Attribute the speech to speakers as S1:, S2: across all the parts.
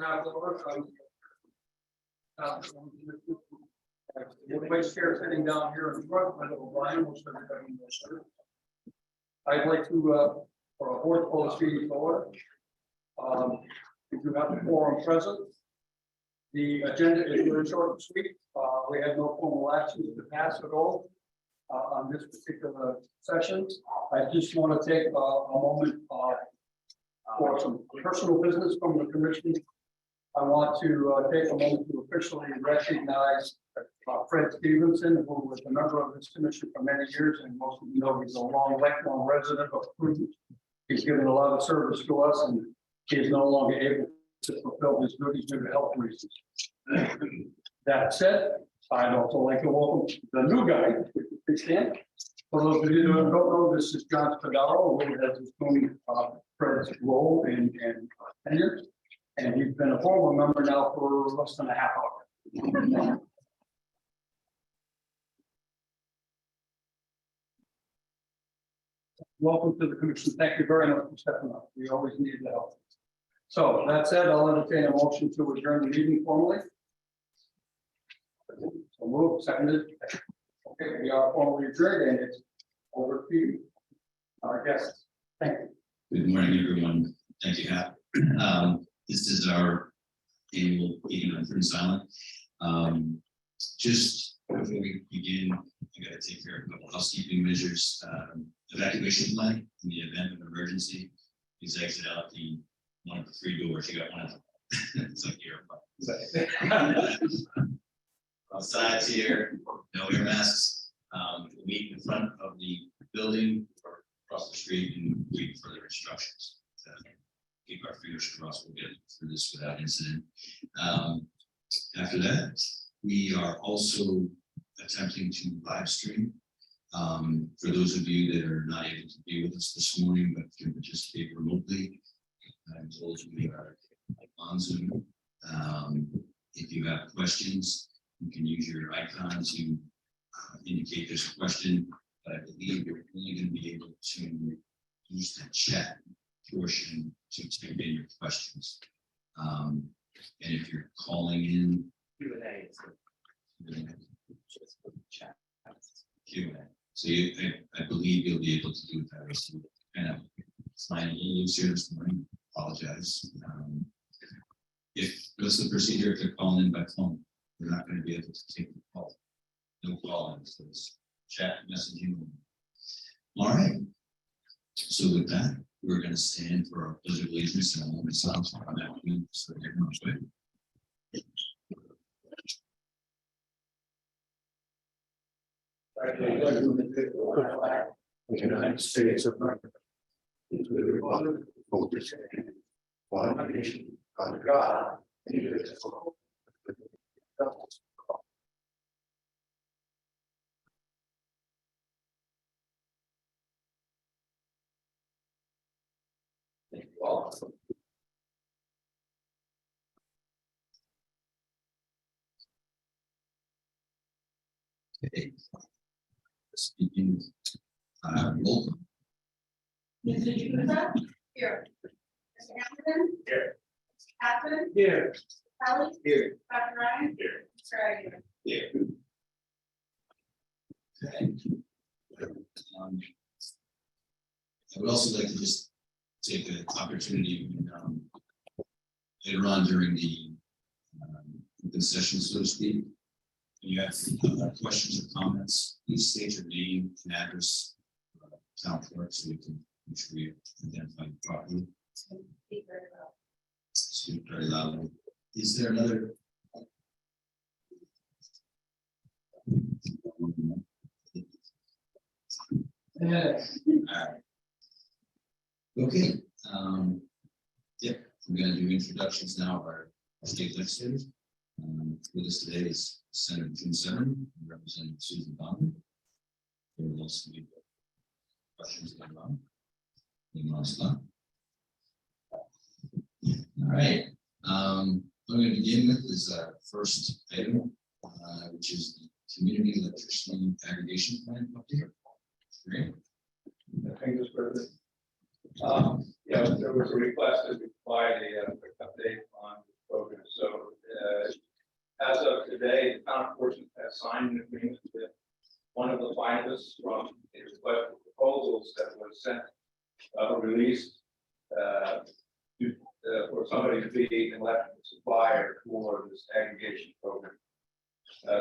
S1: have the vice chair sitting down here in front, my little Brian, will start having this. I'd like to, for a board close meeting to order. If you have the quorum present, the agenda is very short and sweet. We have no formal actions to pass at all on this particular session. I just want to take a moment for some personal business from the commission. I want to take a moment to officially recognize Fred Stevenson, who was a member of this commission for many years, and most of you know he's a lifelong resident of Prudence. He's given a lot of service to us, and he is no longer able to fulfill his duties due to health reasons. That said, I'd also like to welcome the new guy. Please stand. For those of you who don't know, this is John Spadaro, who has assumed Fred's role in tenure, and he's been a former member now for less than a half hour. Welcome to the commission. Thank you very much for stepping up. We always need the help. So that said, I'll entertain a motion to adjourn the meeting formally. So moved, seconded. Okay, we are formally adjourned, and it's over to you, our guests. Thank you.
S2: Good morning, everyone. Thank you, Hap. This is our annual meeting on Prudence Island. Just before we begin, I got to take care of a couple housekeeping measures. Evacuation plan in the event of an emergency. Please exit out one of the 3 doors. You got one of them. It's like airplane. Outside here, no air masks. We'll meet in front of the building or across the street and wait for their instructions. Keep our fingers crossed we'll get through this without incident. After that, we are also attempting to live stream. For those of you that are not able to be with us this morning but can participate remotely, I'm told we are on Zoom. If you have questions, you can use your icon to indicate there's a question, but I believe you're only going to be able to use the chat portion to type in your questions. And if you're calling in Q&A, so I believe you'll be able to do it that way. So kind of flying a little loose here this morning. Apologize. What's the procedure if they're calling in by phone? We're not going to be able to take the call. No calling, so it's chat messaging. All right. So with that, we're going to stand for our pledge of allegiance and all the songs on that one. So everyone's ready.
S3: The United States of America, to the republic for which it stands, one nation, under God, indivisible, with justice for all. Thank you all.
S2: Okay. Speaking. Roll.
S4: Mr. Jukusa? Here. Mr. Hamilton?
S1: Here.
S4: Mr. Captain?
S1: Here.
S4: Kelly?
S1: Here.
S4: Dr. Ryan?
S1: Here.
S4: Mr. Aguirre?
S2: Yeah. Okay. I would also like to just take the opportunity later on during the open session, so to speak. If you have questions or comments, please state your name and address, town clerk, so we can make sure we identify you properly.
S4: Speak very well.
S2: Speak very loudly. Is there another? Okay. Yep, we're going to do introductions now of our state legislators. With us today is Senator June Severin, Representative Susan Bond. There will also be questions later on. All right. I'm going to begin with is our first item, which is the community electricity aggregation plan update. Great.
S5: Thank you, President. Yeah, there was a request that we provide a quick update on the has signed an agreement with one of the finalists from a request for proposals that was sent, released, for somebody to be an electric supplier for this aggregation program.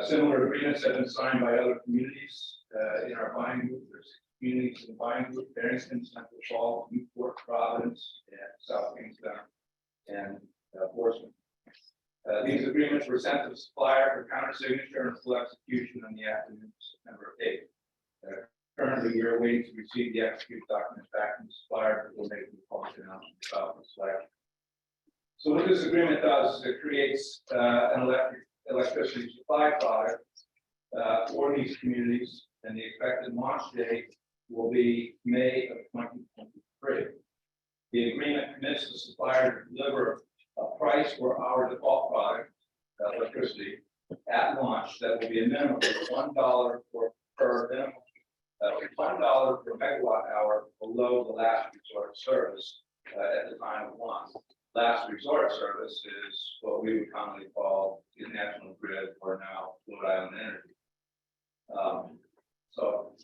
S5: Similar agreements have been signed by other communities in our buying group. There's communities in the buying group: Barrington, Central Falls, Newport, Providence, and South Kingstown, and Portsmouth. These agreements were sent to the supplier for counter signature and full execution on the afternoon of September 8th. Currently, we are waiting to receive the executed documents back from the supplier before making the public announcement about the selection. So what this agreement does is it creates an electricity supply product for these communities, and the expected launch date will be May of 2023. The agreement commits the supplier to deliver a price for our default product, electricity, at launch that will be a minimum of $1 per minimum, $1 per megawatt hour below the last resort service at the time of launch. Last resort service is what we would commonly call the National Grid, or now Rhode Island Energy. So,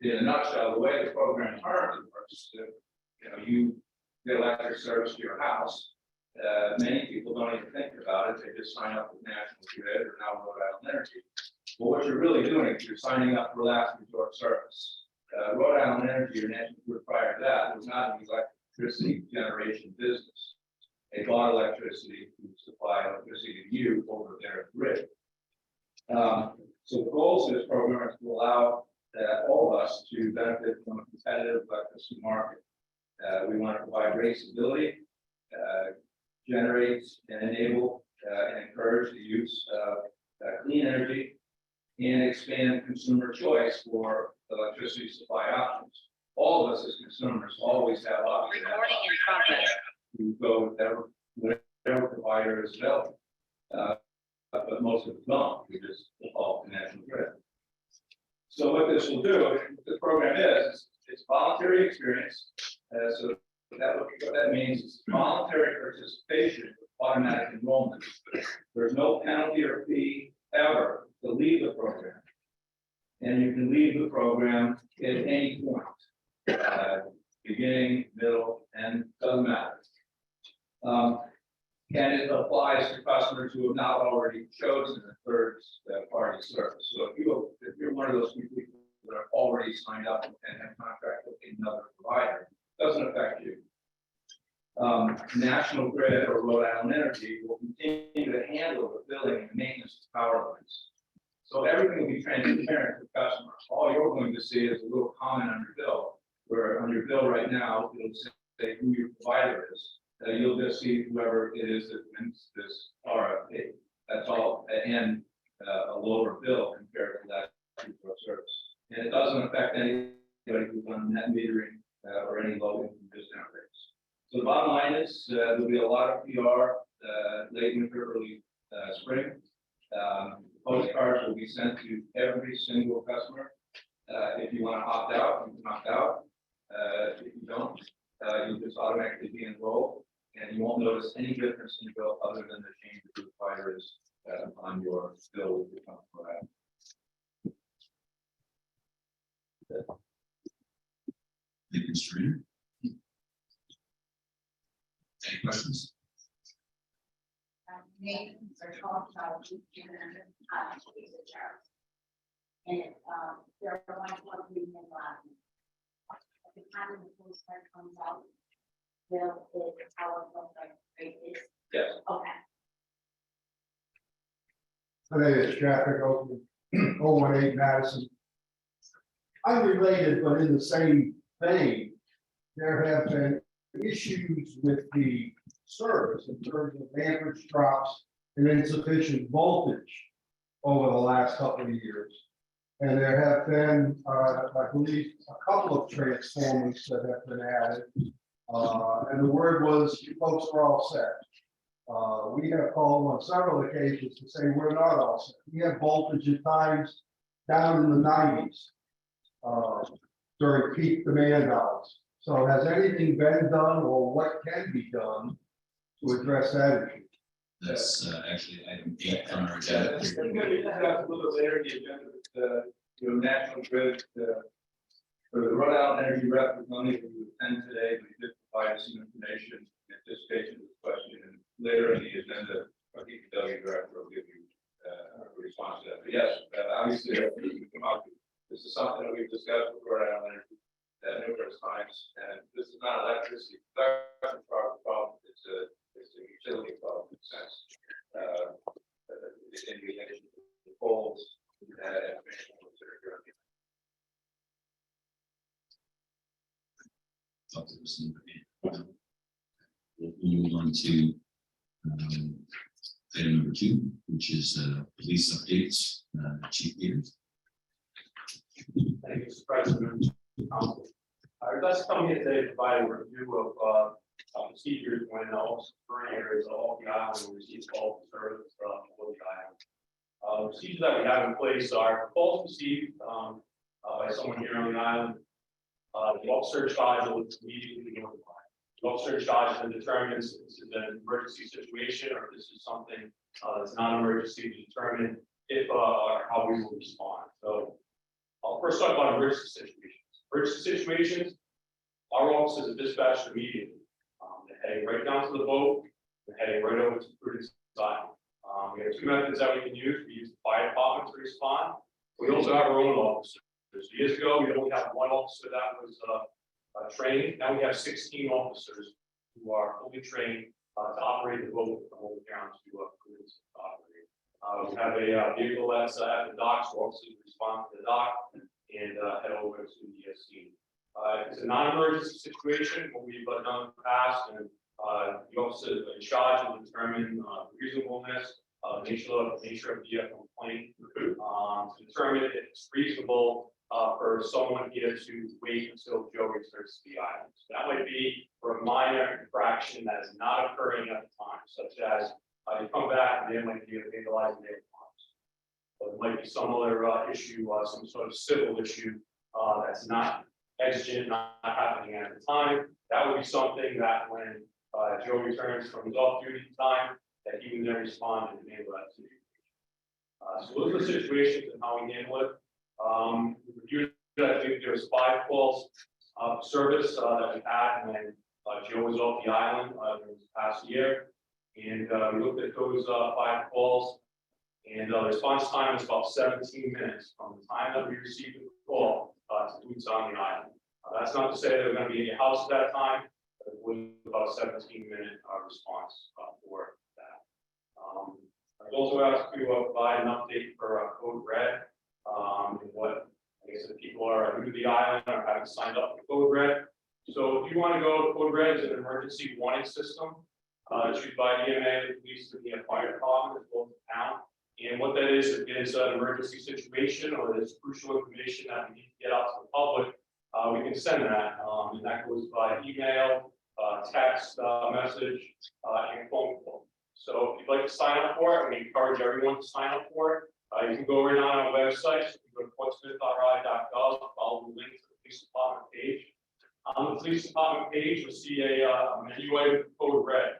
S5: in a nutshell, the way the program currently works, you get electric service to your house. Many people don't even think about it; they just sign up with National Grid or now Rhode Island Energy. Well, what you're really doing is you're signing up for last resort service. Rhode Island Energy or National Grid prior to that was not an electricity generation business. They bought electricity to supply electricity to you over their grid. So the goals of this program is to allow all of us to benefit from a competitive electricity market. We want to provide rate stability, generate and enable and encourage the use of clean energy, and expand consumer choice for electricity supply options. All of us as consumers always have options.
S6: Recording in progress.
S5: You go with whatever provider is available. But most of them don't. We just default to National Grid. So what this will do, the program is, it's voluntary experience. So what that means is voluntary participation with automatic enrollment. There's no penalty or fee ever to leave the program. And you can leave the program at any point, beginning, middle, and doesn't matter. And it applies to customers who have not already chosen a third party service. So if you're one of those people that are already signed up and have contract with another provider, it doesn't affect you. National Grid or Rhode Island Energy will continue to handle the billing and maintenance of power lines. So everything will be transparent to customers. All you're going to see is a little comment on your bill, where on your bill right now, it'll say who your provider is. You'll just see whoever it is that wins this RFP. That's all, and a lower bill compared to that service. And it doesn't affect anybody who's on net metering or any low income discount rates. So the bottom line is there'll be a lot of PR late winter, early spring. Postcards will be sent to every single customer. If you want to opt out, you can opt out. If you don't, you'll just automatically be enrolled. And you won't notice any difference in your bill other than the change of the provider is on your bill will become correct.
S2: Thank you, Mr. Reader. Any questions?
S4: Names are talked about in the chart. And there are one reading in Latin. At the time the postcard comes out, will it our rate is?
S5: Yes.
S4: Okay.
S3: Today is traffic open 018 Madison. Unrelated, but in the same vein, there have been issues with the service in terms of amperage drops and insufficient voltage over the last couple of years. And there have been, I believe, a couple of transformers that have been added. And the word was, you folks are all set. We have called on several occasions to say we're not all set. We have voltage at times down in the 90s during peak demand hours. So has anything been done or what can be done to address that issue?
S2: That's actually item 8 on our
S5: Yeah,
S2: agenda.
S5: it's gonna be a little bit later in the agenda, but, National Grid, for the run out energy rep, was only able to attend today, we did provide some information in anticipation of this question, and later in the agenda, our DPW director will give you, a response to that. But yes, obviously, this is something that we've discussed with run out energy numerous times, and this is not electricity production problem, it's a utility problem in a sense. In relation to the poles, and
S2: Thought there was some- We'll move on to item number 2, which is police updates. Chief Peters.
S6: Thank you, Mr. President. Our best coming here today to provide a review of procedures when officers burn areas of the island will receive calls for service from the island. Procedures that we have in place are calls received by someone here on the island. The officer in charge will immediately be notified. The officer in charge then determines if this is an emergency situation or if this is something that's not an emergency, to determine if or how we will respond. So I'll first talk about emergency situations. Emergency situations, our officers are dispatched immediately. They're heading right down to the boat. They're heading right over to Prudence Island. We have 2 methods that we can use. We use the fire department to respond. We also have our own officers. Years ago, we only had 1 officer that was trained. Now we have 16 officers who are fully trained to operate the boat from over down to Prudence to operate. We have a vehicle that's at the dock, so officers respond to the dock and head over to the scene. It's a non-emergency situation, what we've done in the past, and the officer in charge will determine the reasonableness, nature of the complaint, to determine if it's reasonable for someone here to wait until Joe returns to the island. So that might be for a minor infraction that is not occurring at the time, such as you come back and there might be a vandalizing their homes. Or there might be some other issue, some sort of civil issue that's not exigent, not happening at the time. That would be something that when Joe returns from his off-duty time, that he can then respond and handle that situation. So those are the situations and how we handle it. We reviewed, I think there was 5 calls of service that we had when Joe was off the island during this past year. And we looked at those 5 calls, and the response time was about 17 minutes from the time that we received the call to boots on the island. That's not to say they're going to be in your house at that time, but it was about a 17-minute response for that. I was also asked to provide an update for Code Red. And what I guess if people are new to the island or haven't signed up for Code Red. So if you want to go, Code Red is an emergency warning system issued by EMA, the police, and the fire department as well as the town. And what that is an emergency situation or there's crucial information that we need to get out to the public. We can send that, and that goes by email, text, message, and phone call. So if you'd like to sign up for it, we encourage everyone to sign up for it. You can go right on our website, so you can go to portsmouth.ri.gov, follow the link to the police department page. On the police department page, you'll see a menu item Code Red.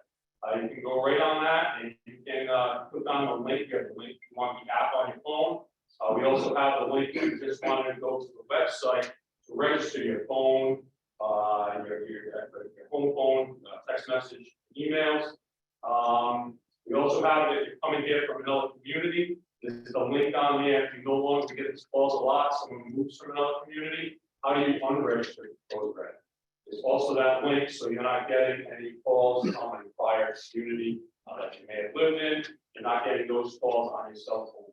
S6: You can go right on that and you can click on the link. You have the link if you want the app on your phone. We also have the link if you just wanted to go to the website to register your phone, your home phone, text message, emails. We also have, if you're coming here from another community, there's a link on there. If you no longer get these calls a lot, someone moves from another community, how do you unregister Code Red? There's also that link, so you're not getting any calls from a prior community that you may have lived in. You're not getting those calls on your cell phone.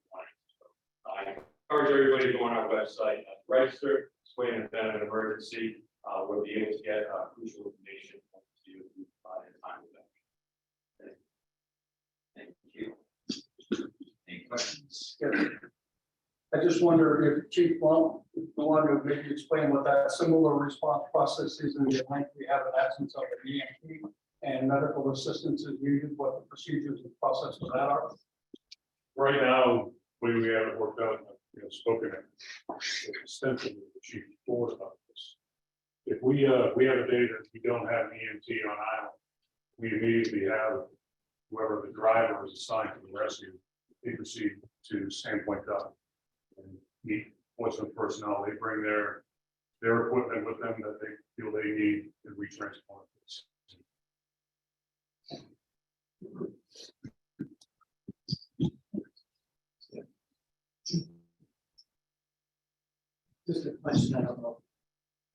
S6: So, I encourage everybody to go on our website, register. This way, in the event of an emergency, we'll be able to get crucial information to you in time with that.
S2: Thank you. Any questions?
S1: Yeah. I just wonder if Chief Long wanted to maybe explain what that similar response process is in the event we have an absence of an EMT and medical assistance is needed, what the procedures and process for that are.
S7: Right now, we have it worked out, spoken extensively with the chief before about this. If we have a day that we don't have an EMT on island, we immediately have whoever the driver is assigned to the rescue, they proceed to Sandpoint Dock and meet Portsmouth personnel. They bring their equipment with them that they feel they need to retransport.
S8: Just a question, I don't know.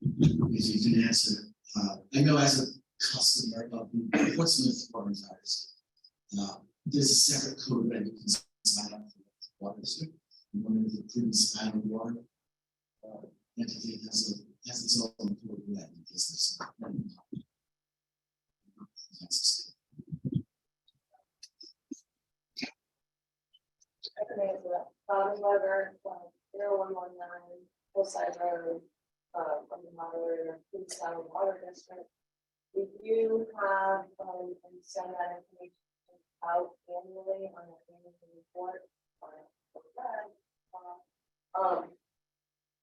S8: If you can answer, I know as a customer of the Portsmouth water towers, there's a separate code that you can sign up for water district. And one of the Prudence Island water entity has its own code for that business.
S9: I can answer that. Letter, 0119, Hillside Road, from the moderator, Prudence Island Water District. We do have, and send that information out annually on the annual report.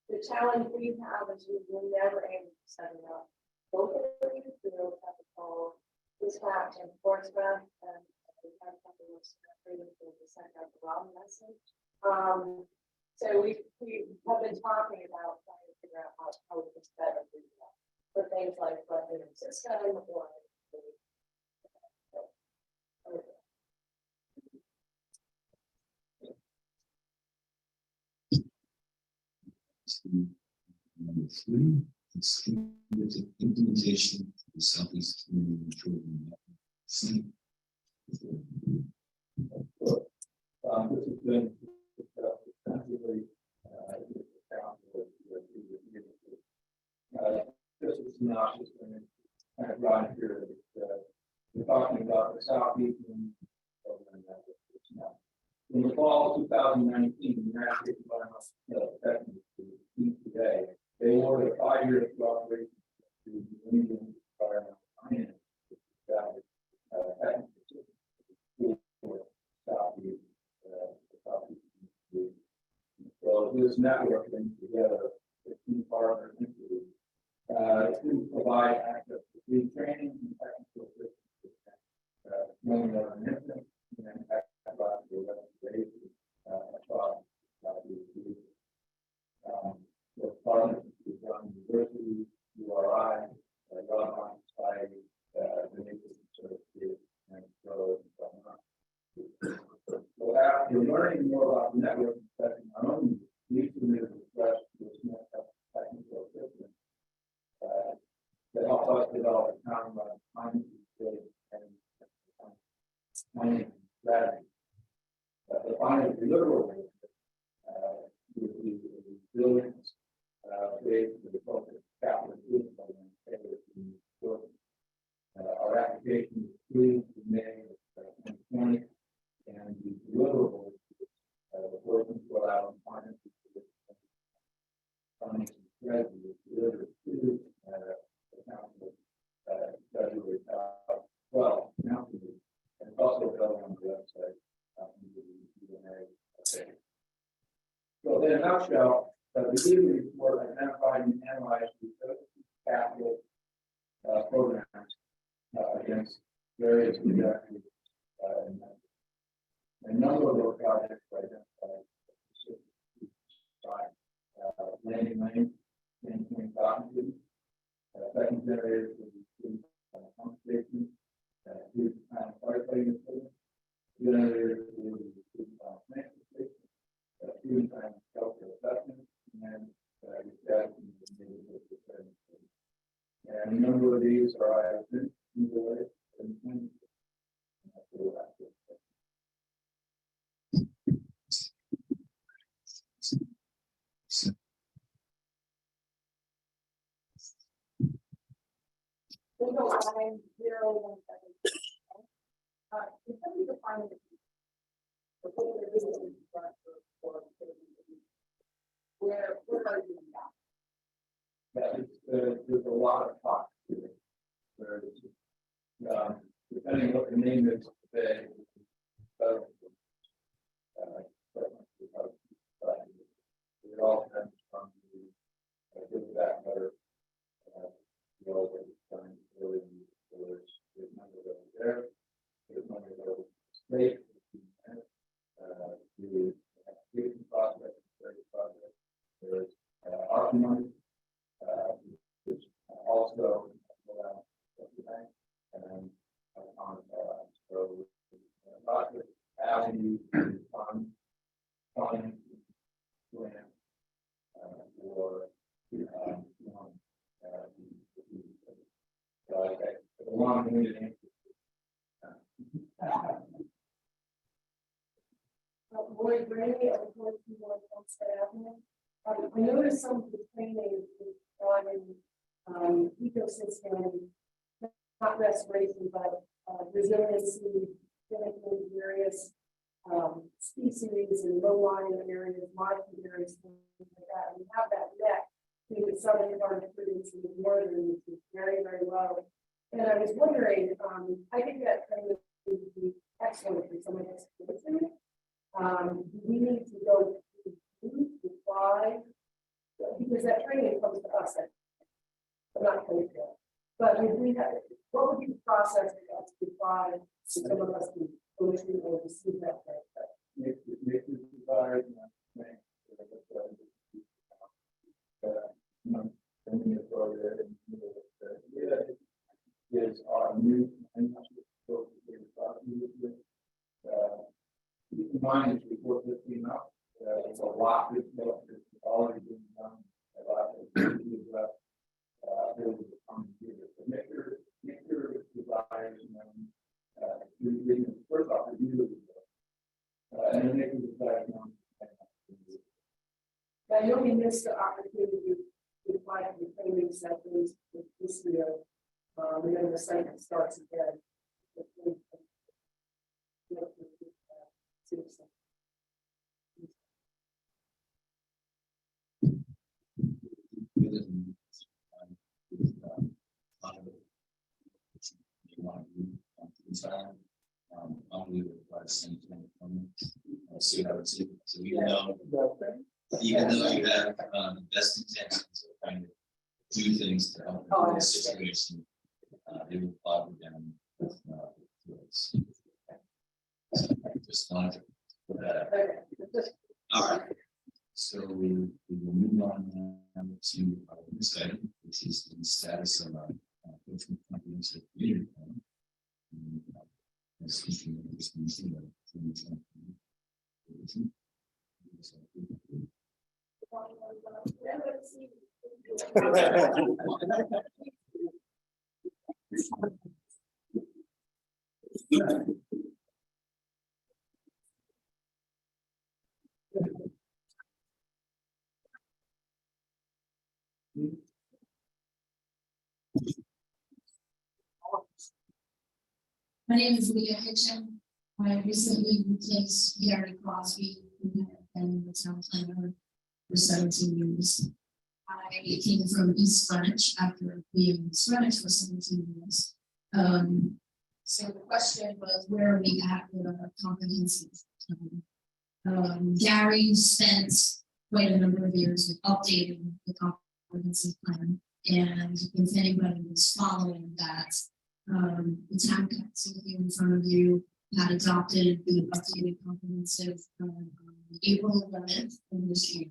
S9: The challenge we have is we're never able to set it up. Locally, we don't have to call dispatch and Portsmouth, and we have something that's to send out the wrong message. So we have been talking about trying to figure out how we can better do that for things like flooding and system or.
S8: Number 3, it's the implementation of the Southeast Community Improvement Network.
S5: This has been this is not just kind of right here. We're talking about the Southeast program that it's now. In the fall of 2019, the United States Environmental Protection today, they awarded a 5-year cooperation to the Indian Environmental Finance. So this network brings together 15 partners to provide access to free training and technical assistance, knowing of an incident and about the investigation across the partners with Brown University, URI, Rod Society, the Nature Conservancy, and so on. So after learning more about the network effect, not only we submitted a request to the technical assistance to help us develop a common finance and mining strategy. The final deliverable would be resilience based on the focus capital improvement program tailored to work. Our application is approved in May of 2020, and the deliverable working to allow finance strategy is delivered to the council February 12th. And it's also available on the website. So in a nutshell, the delivery report identified and analyzed the capital programs against various objectives. A number of those projects were identified by landing lane, maintaining docking, second generator for the pump station, firefighting equipment, generator for the plant station, fuel time shelter assessment, and and a number of these are items in the way.
S9: Where are you now?
S5: There's a lot of talk to it. Depending on what the name is today, it all depends on the good that better. There's money over there. There's money available is project, there's ARPA money. There's also and so project avenue fund plan for the long meeting.
S9: Lloyd Gray, of course, you want to Avenue. I noticed some of the training is on ecosystem, not restoration, but resiliency, in various species and low-lying areas, marshy areas, things like that. We have that net to the southern part of Prudence and the northern, which is very, very low. And I was wondering, I think that training would be excellent for some of this. We need to go to fly because that training comes to us. I'm not going to, but if we have, what would be the process for us to fly? Some of us can go to or receive that.
S5: Is our new keep in mind as we work this team out, there's a lot that's already been done. A lot of make your desires and first off, review and then make your desires known.
S9: I know we missed the opportunity to apply for the training sessions this year. And then the cycle starts again.
S2: See how it's, so even though you have the best intentions of trying to do things to help in this situation, they will bog down with words. Just wanted to put that out. All right. So we will move on to our next item, which is the status of our comprehensive community plan. As we can see that
S10: My name is Leah Hitchin. I recently replaced Gary Crosby, who had been the town planner for 17 years. I came from East Greenwich after being in East Greenwich for 17 years. So the question was, where are we at with our comprehensive plan? Gary spent quite a number of years with updating the comprehensive plan, and if anybody was following that, the town council here in front of you had adopted the updated comprehensive on April 11th of this year.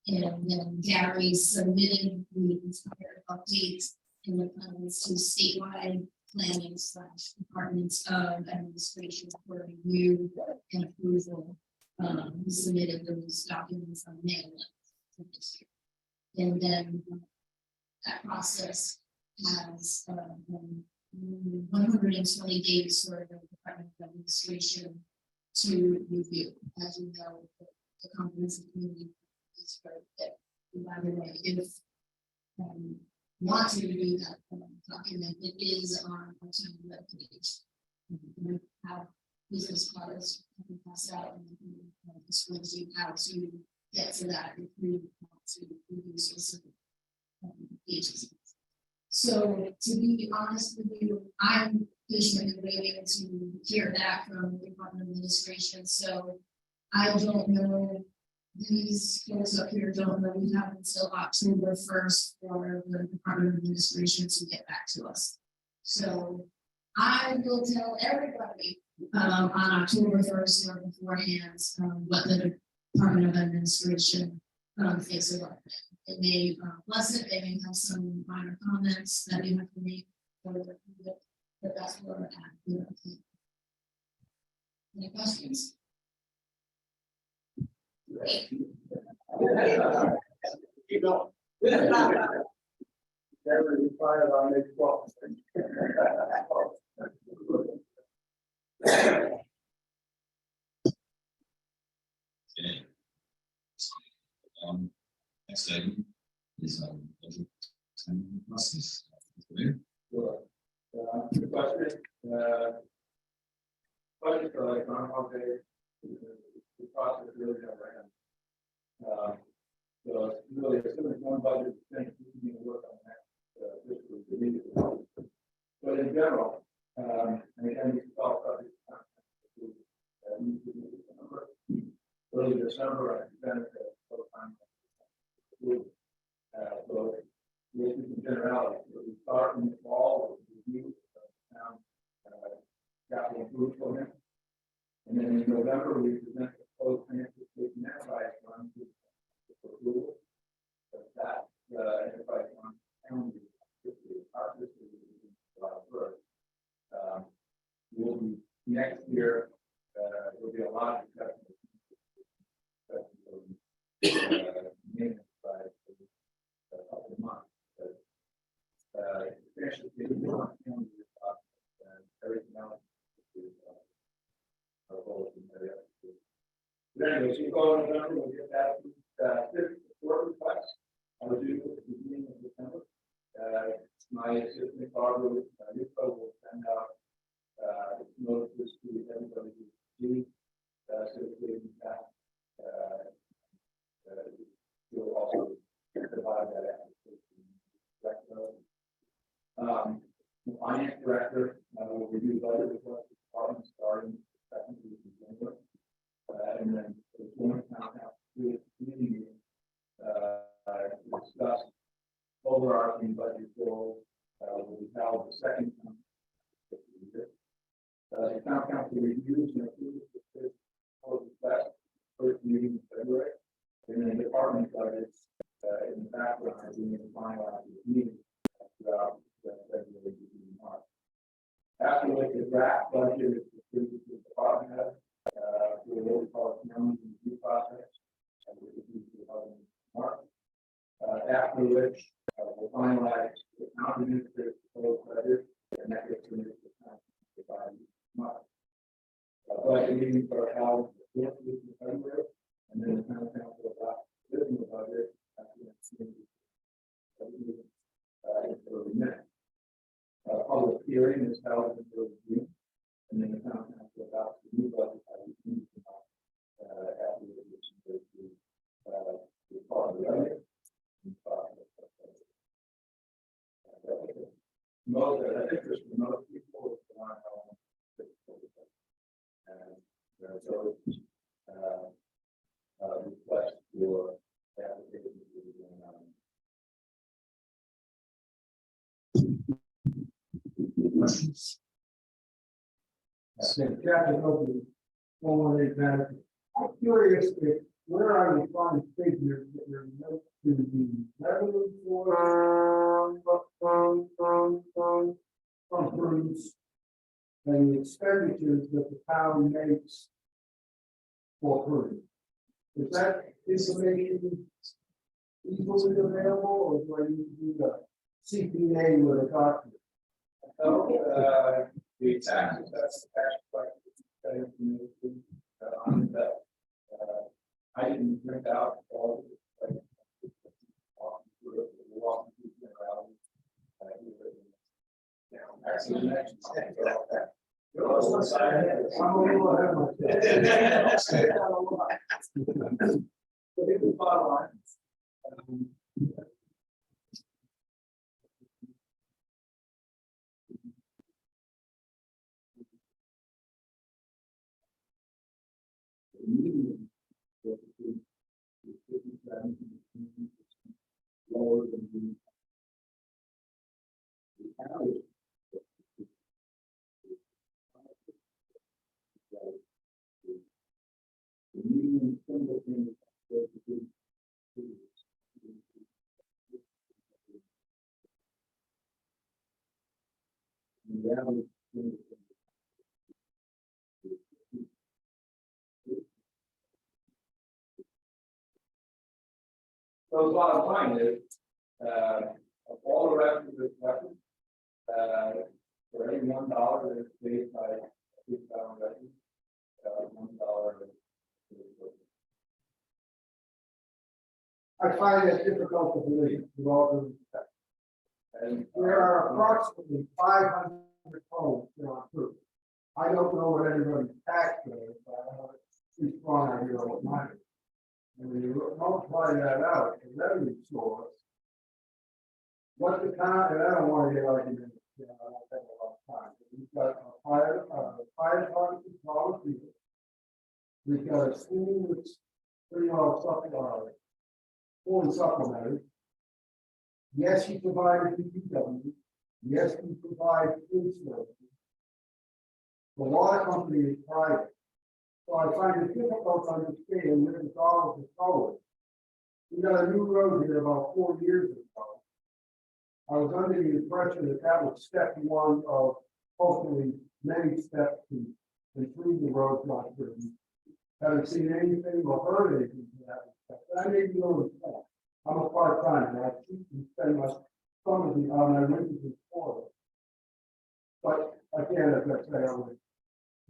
S10: And then Gary submitted the entire update in the plans to statewide planning / departments of administration for review and approval. We submitted those documents on May 11th of this year. And then that process has 120 days for the Department of Administration to review. As you know, the comprehensive community is very thick. By the way, if want to review that document, it is on our town webpage. We have business cards you can pass out, and explains you how to get to that if you want to review specific pages. So to be honest with you, I'm patiently waiting to hear back from the Department of Administration. So I don't know, these folks up here don't know, we have until October 1st for the Department of Administration to get back to us. So I will tell everybody on October first or beforehand, what the Department of Administration thinks about it. It may bless it, they may have some minor comments that we have to make, but that's where we're at. You know. Any questions?
S1: Keep going. Never decided on this one.
S2: Okay. Next item is budget timing process.
S1: Sure. Good question. Budget, on how they, the process really never ends. So it's really, as soon as one budget, things we need to work on that. Fiscal year. But in general, and again, we talk about this. Early December, I presented a time. So, in generality, we start in the fall with review of town capital improvement program. And then in November, we present the proposed financial statement enterprise fund for approval. But that enterprise fund calendar, our fiscal year is July 1st. Will be next year, there'll be a lot of discussion. Maintenance side for a couple of months. Especially if you want to everything else is our goal in the area. But anyways, you go in November, we'll get that fifth work request. I will do it at the beginning of December. My assistant Barbara will send out notices to everybody who needs that. You'll also provide that application. The finance director will review budget request department starting second week in January. And then the joint town committee meeting to discuss overarching budget goals will be held the second time. The town council reviews and approves the first meeting in February. And then department budgets in the background are being finalized with meetings throughout February and March. After which the draft budget is distributed to the department head for what we call a county review process, and we will do the March. After which we'll finalize the county administrative proposed budget, and that gets submitted to the council by March. Budget meetings are held the 4th week in February. And then the town council adopts the business budget after the meeting. In May. Public hearing is held until June, and then the town council adopts the new budget after the part of the revenue. Most interest for most people is on and so request for application to be
S8: Questions?
S3: I'm curious if where I would find figures that are linked to the revenue from Prudence and the expenditures that the town makes for Prudence. Is that information equally available, or do I need to do the CPA with a document?
S5: The taxes, that's the tax question. On that, I didn't print out all of it. Actually, next. You're also excited.
S3: I'm a little ahead of myself.
S1: But it was bottom line. Lower than the average.
S5: So the bottom line is, of all the revenue that's collected, for every $1 that is paid by $6 revenue, $1.
S3: I find it difficult to believe, with all due respect.
S5: And
S3: There are approximately 500 homes here on Prudence. I don't know what anybody's tax bill is, but I have a strong idea what mine is. And when you multiply that out, the revenue source, what the town, and I don't want to get argument, you know, I don't have a lot of time. But we've got a fire department, policy. We've got a school that's pretty well fully supplemented. Yes, you provide DPW. Yes, you provide food services. The water company is private. So I find it difficult to understand where the dollars are going. We got a new road here about 4 years ago. I was under the impression that that was step one of hopefully many steps to improve the road connectivity. Haven't seen anything or heard anything to that respect. I may be over the top. I'm a part-time and I spend my summers on my winters in Florida. But again, as I say, I would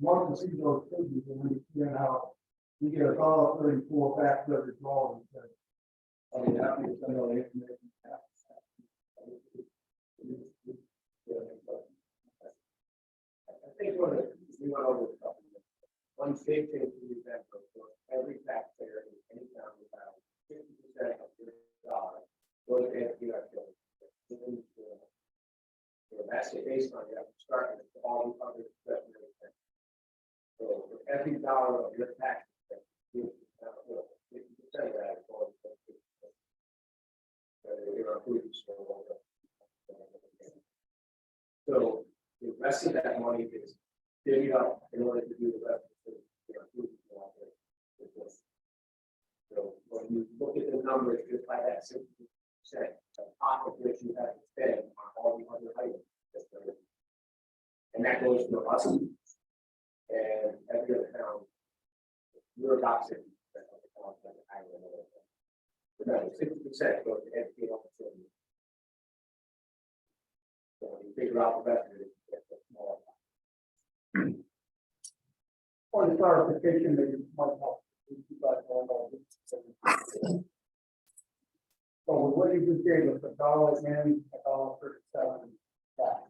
S3: love to see those figures and understand how we get $1.34 back to every dollar.
S5: I'll be happy to send out the information. I think we went over the stuff. One big thing to be that for every taxpayer in any town without 50% of your dollar goes to FDR. So that's the baseline. You have to start with all the other stuff. So for every dollar of your tax, 50% of that is going to so the rest of that money is divvied up in order to do the rest of the. So when you look at the numbers, just by that 60%, the top of which you have to spend on all the other items. And that goes to us and every other town. You're about 60% of the town that I remember. Remember, 60% goes to educate on the children. So when you figure out the rest of it, it's a small.
S1: Or the clarification that you might help. You guys all know this. So with what you just gave us, $1 in, $1.37 back.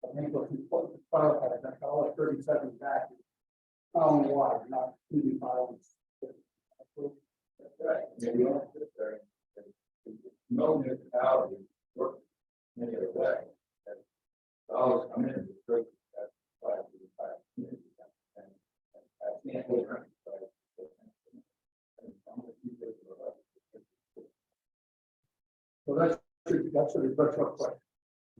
S1: I think what you put to clarify, that $1.37 back is only wide, not really violence.
S5: That's right. Maybe you don't sit there. No municipality work any other way. Dollars come in, it's great. That's why and I can't hold on.
S1: So that's a retro question.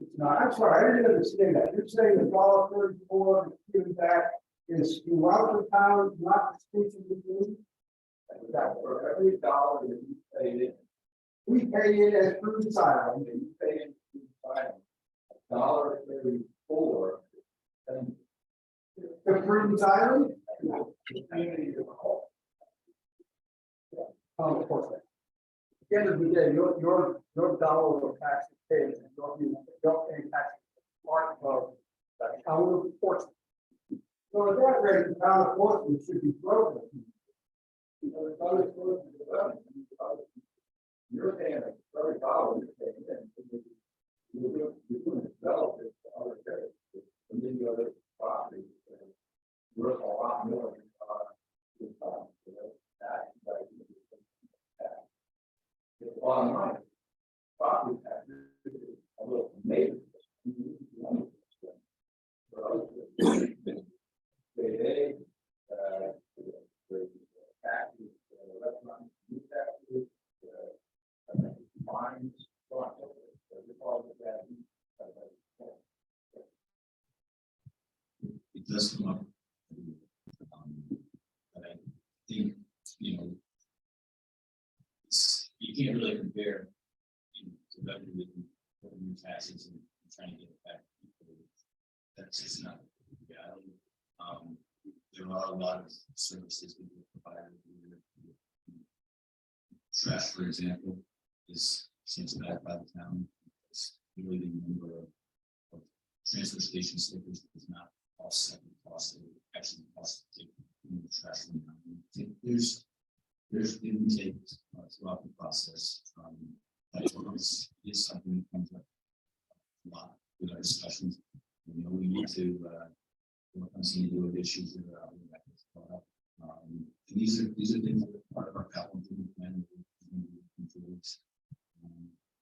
S1: It's not, I'm sorry, I didn't understand that. You're saying $1.34 given back is throughout the town, not exclusively you?
S5: That for every dollar that you pay in,
S3: We pay it as Prudence Island.
S5: you pay in $1.34, and
S3: The Prudence Island?
S5: the community as a whole.
S1: Of course. At the end of the day, your dollar of tax is paid, and you're paying tax part of the town of Portsmouth.
S3: So at that rate, the town of Portsmouth should be broken.
S5: Because other sources of revenue, you're paying a very dollar, you're paying in. You're doing it develop it to other areas, and then the other properties. Worth a lot more than that. The bottom line, property taxes is a little amazing. They, taxes, restaurant, taxes, fines, so on.
S2: It does come up. But I think, you can't really compare to revenue taxes and trying to get it back. That's just not the reality. There are a lot of services people provide. Trash, for example, seems backed by the town. It's really the number of transfer station stickers does not offset the cost of actually cost of taking the trash. I think there's give and take throughout the process. But it's something that comes up a lot with our discussions. You know, we need to work on some of the issues that are out there that gets brought up. And these are things that are part of our capital improvement plan.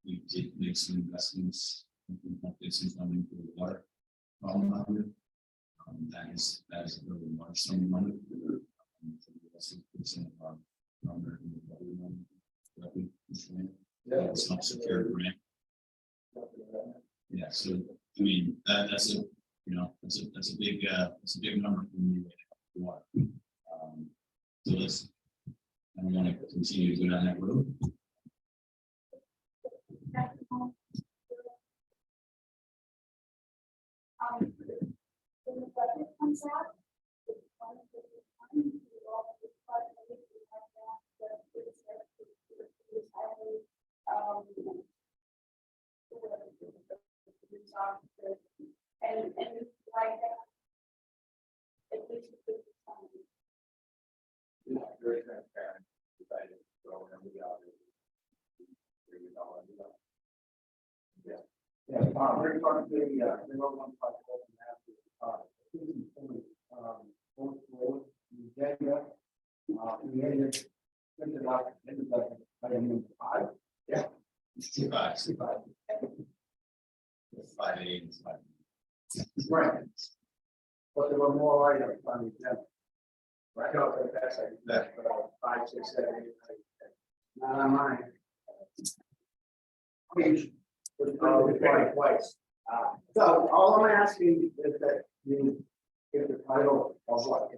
S2: We did make some investments and get some funding for the water problem out here. That is a really large sum of money. Yeah, it's not secure grant. Yeah, so I mean that's a that's a big number for me. Water. So let's. I don't want to continue to go down that road.
S4: When the budget comes out, it's one of the times we all require that we have that and like that. At least it's
S5: Very transparent. Decided to throw them out. Yeah. Yeah, we're talking to the road 154 and after, both roads, the agenda, printed out, ended up, item number 5. Yeah.
S2: Five. 5A.
S5: Right. But there were more items on the agenda. Right, no, that's like, that's 5, 6, 7, 8, 9. Not on mine. Page. Twice. So all I'm asking is that you give the title of what?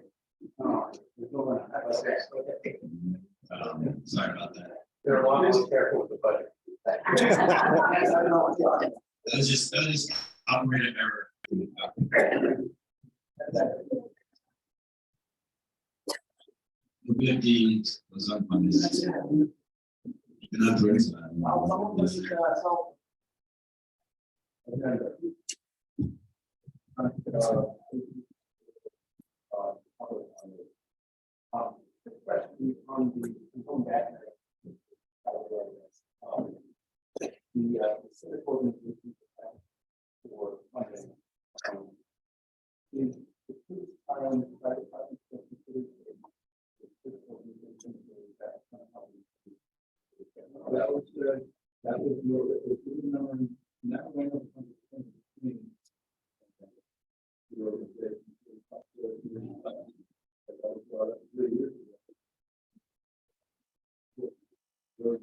S2: Sorry about that.
S6: There are one careful with the budget.
S2: That was just operator error. Good deeds was up on this. You're not doing
S5: Especially on the going back. The civic organization for funding. That was good. That was your number. That went up from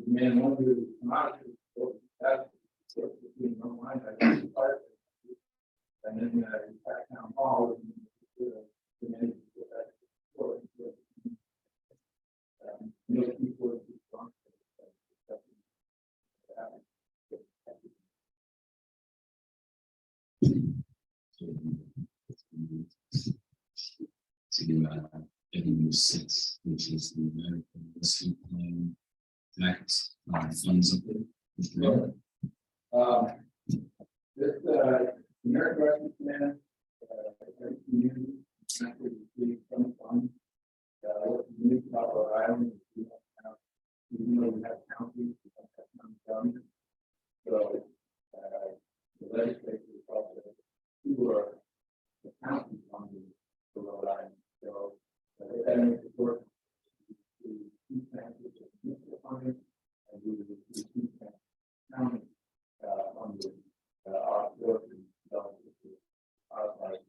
S5: man wanted to come out that and then town hall
S2: to do Avenue 6, which is the American Rescue Plan Act funds up there.
S5: This American Rescue Plan, every community, actually received some funds. Community of our island, we don't have, even though we have counties, we don't have some government. So the legislature also who are the county funding for Rhode Island. So that makes it work. Two counties of municipal funding, and we would do two county funding. Our work is relative to our side of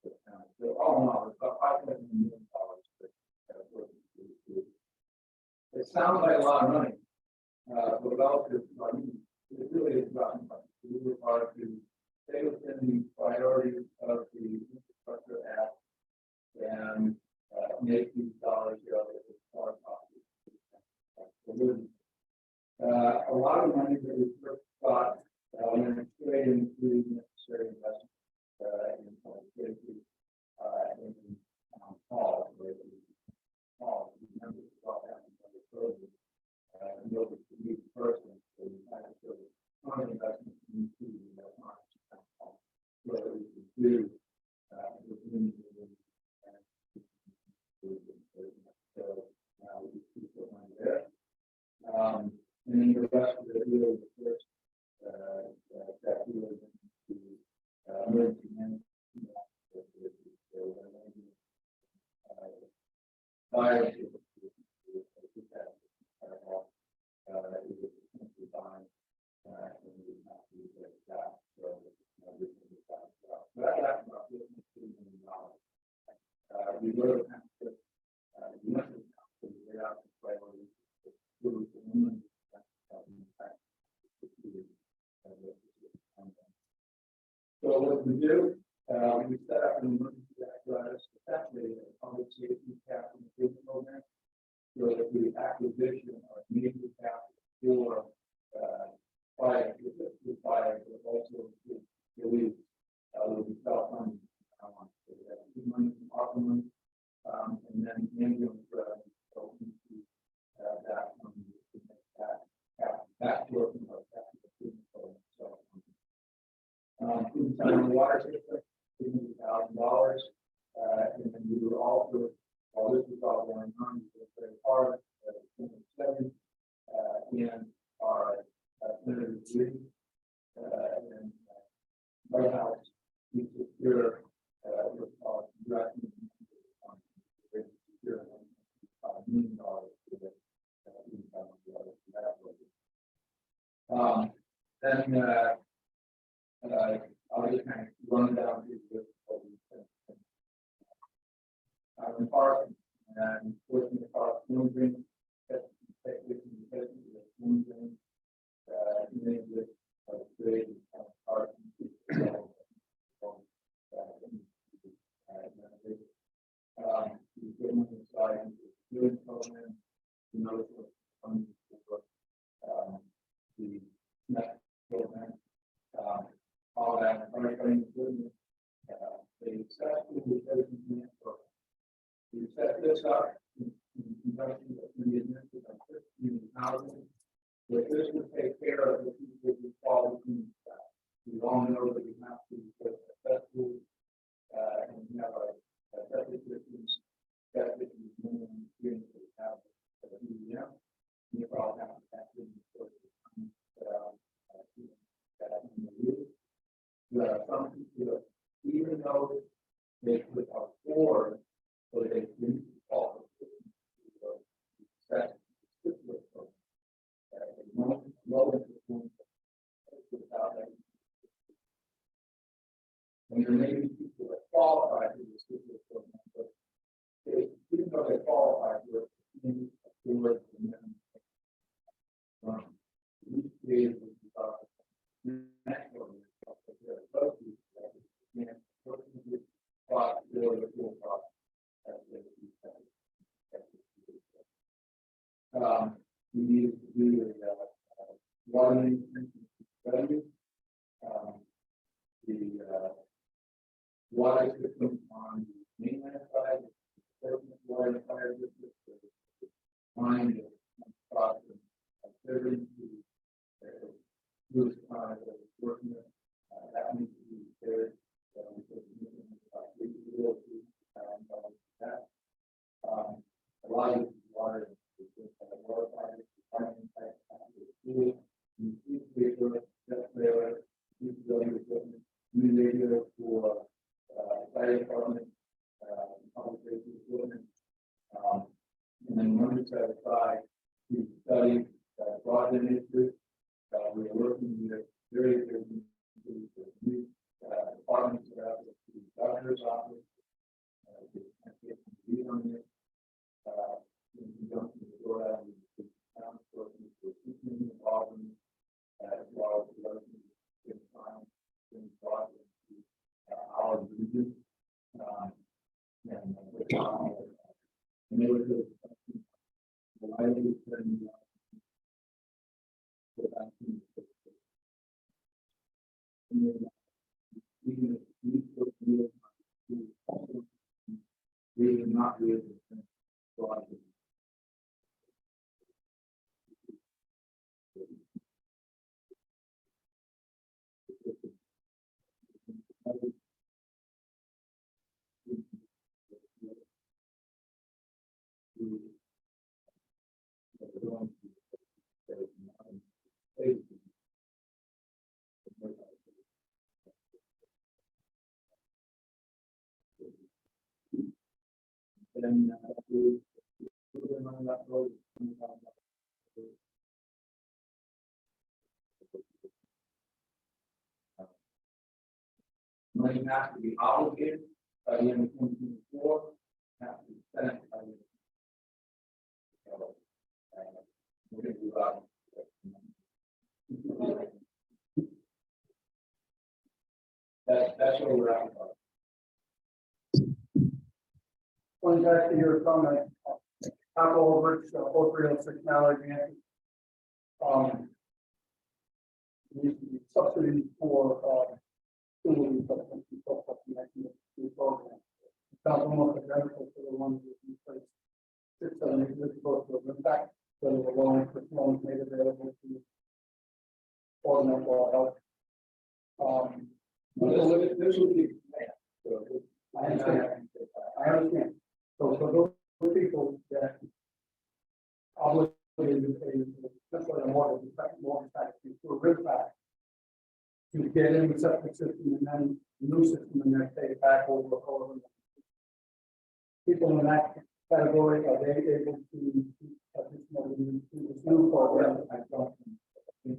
S5: the county. So all in all, it's about $5 million. It sounds like a lot of money, but relative to our needs, it really is about money. We work hard to stay within the priorities of the infrastructure act and make these dollars relative as far as possible. A lot of money that we first thought went straight into necessary investment in public safety in hall, where hall, remember about that. Nobody to meet the person. really the first, that we were going to, emergency management. Fire. We were. So what we do, we set up an emergency apparatus, essentially a public safety capital improvement program. So that the acquisition of major capital for fire, but also relief, will be self-funded. So we have money from ARPA money, and then ambulance revenue. So we see that money to make that work in our capital improvement program. So, in the water system, $200,000, and then we were also, while this was all going on, we worked very hard, and our Senator Green, and White House, we secure, what's called direct $1 million for the then I'll just kind of run down through this. I'm in park and working the park, moving, all that, we set this up in conjunction with the administration of 15 housing. But this would take care of the people who fall within that. We all know that we have to put successful, and we have a septic systems, septic minimum experience that we have at the museum. We all have to have in the some people, even though they could afford, so they didn't fall and there may be people that qualify for this program, but even though they qualify for it, they afford the minimum. We created this next program. We needed to do a water maintenance revenue. The water system on the mainland side, the water fire district, mine is process of serving to Lewis County that is working with. That needs to be repaired. A lot of water water fires, for fire department, public safety equipment, and then money set aside to study broadband issues. We are working with various departments that have the doctor's office. In conjunction with Dora, we found working with involvement as well as the other in time in broadband to our region. And they were the widely even if these we would not be able to broadband.
S1: Then, we put them on that road. Money has to be obligated by the end of 2024, have to be spent by the end. So, we're gonna do that. That's where we're at. Going back to your comment, capital over, 4306 Mallory Grant. The subsidies for, facilities, but the program. It sounds almost identical to the ones that you placed 6, 7 years ago for impact, so the loan for loans made available to organize health. This would be. I understand. I understand. So for those people that obligated to pay, that's what I'm more tax, to a rip back. To get in the septic system and then the new system and then take it back over. People in that category, are they able to this new program? I don't think.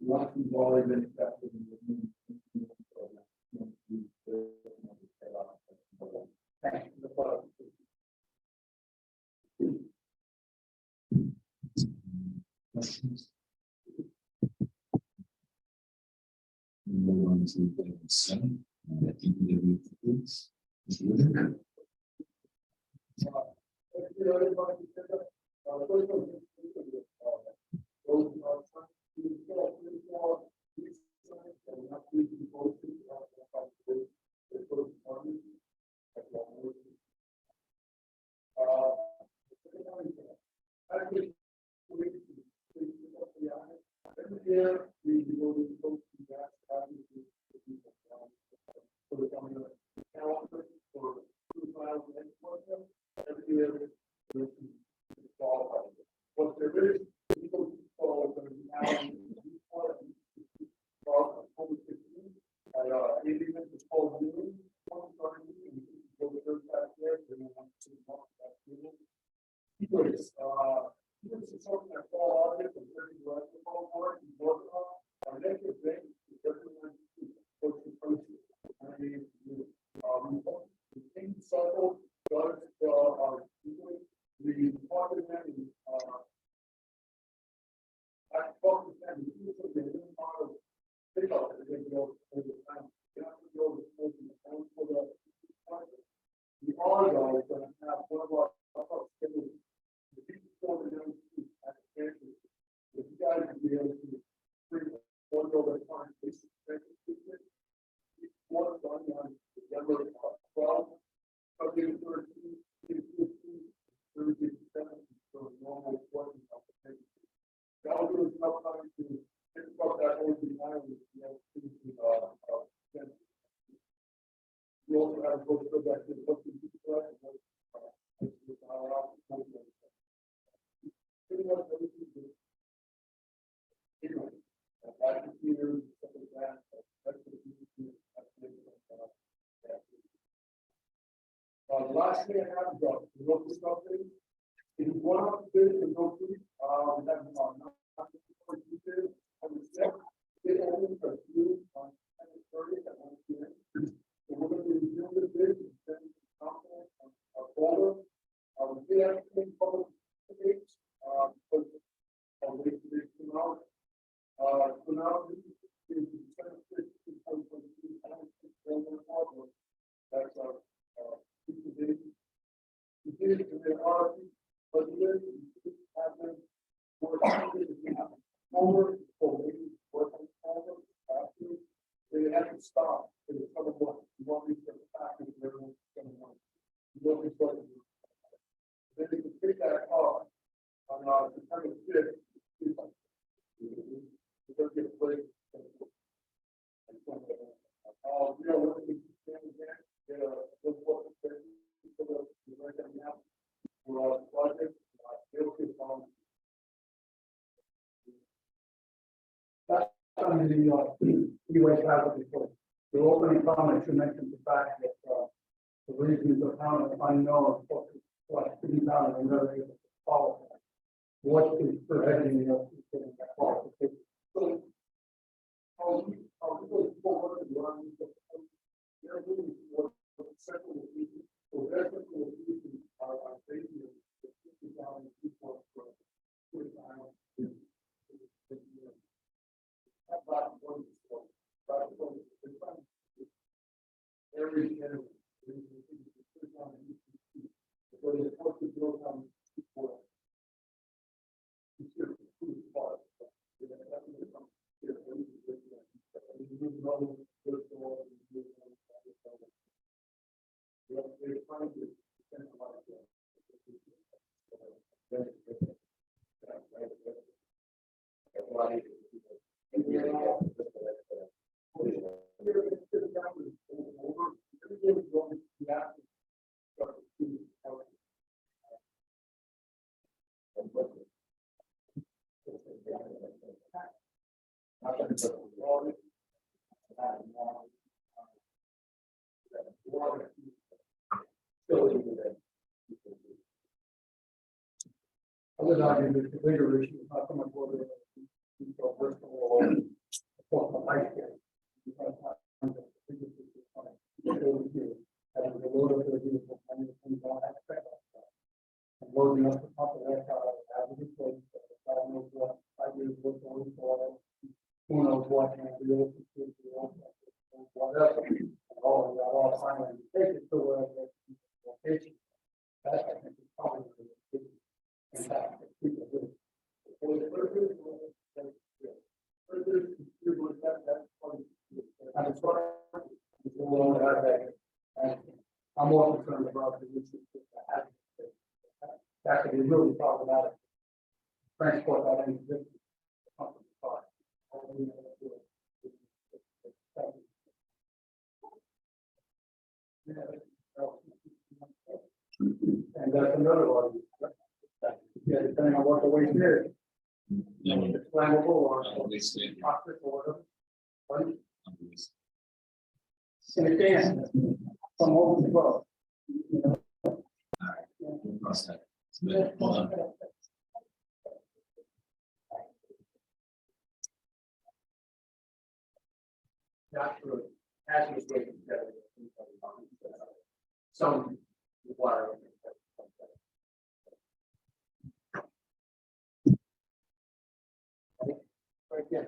S1: Once we've already been accepted in the new program. Thank you for the
S8: Questions? Move on to item 7. I think we have things.
S1: What there is, people follow the We are though going to have one of our the people going down the street at the campus. If you guys would be able to bring one over the time, this one done on December 12, something 13, 15, 37, so normal working opportunity. That will give us enough time to think about that whole design with we also have to go back to what we do for us. Pretty much everything is anyway, I can see there stuff like that. That's what we do. The last thing I have is the local stuff. If you want to do it, we have not it only for you on 10:30 at 1 p.m. So we're going to be doing the bid and send confidence on our folder. We have to make public debates, but I'll wait for this to come out. So now this is that's our debate. We did it, and there are, but there have been more homework for maybe working homework after they have to stop for the other one. You want to get the factory where everyone's going to want. You don't need to. Then they can take that car on September 5th. We're going to get a break. We are working again, get a good work. We're right now. We're on project. on the, freeway traffic report. The opening comments, you mentioned the fact that, the reasons are kind of unknown, what city town and never able to follow that. What is preventing you from getting that qualification? So, I'll go forward and learn. They're moving toward the second reason. So that's what the reason are basically the 50,000 people for good time. About one before, about one before. Every generation. So they're supposed to build on before. I would argue that the bigger issue is not so much whether it's Bristol or high school. Having the load of the vehicle, and the things don't expect that. And loading up the top of that car, having it placed, God knows what, 5 years worth of oil, who knows what, and the old, whatever. And all finally, take it to where the location. That I think is probably the impact that people do. And it's what I'm more concerned about the issue that could be really problematic. Transport that individual. And that's another one. Yeah, depending on what the weight is. It's flammable or toxic or whatever. Right? And again, from over the above.
S2: Cross that. Good. Hold on.
S1: Not true. Hazardous waste. Some require. Again,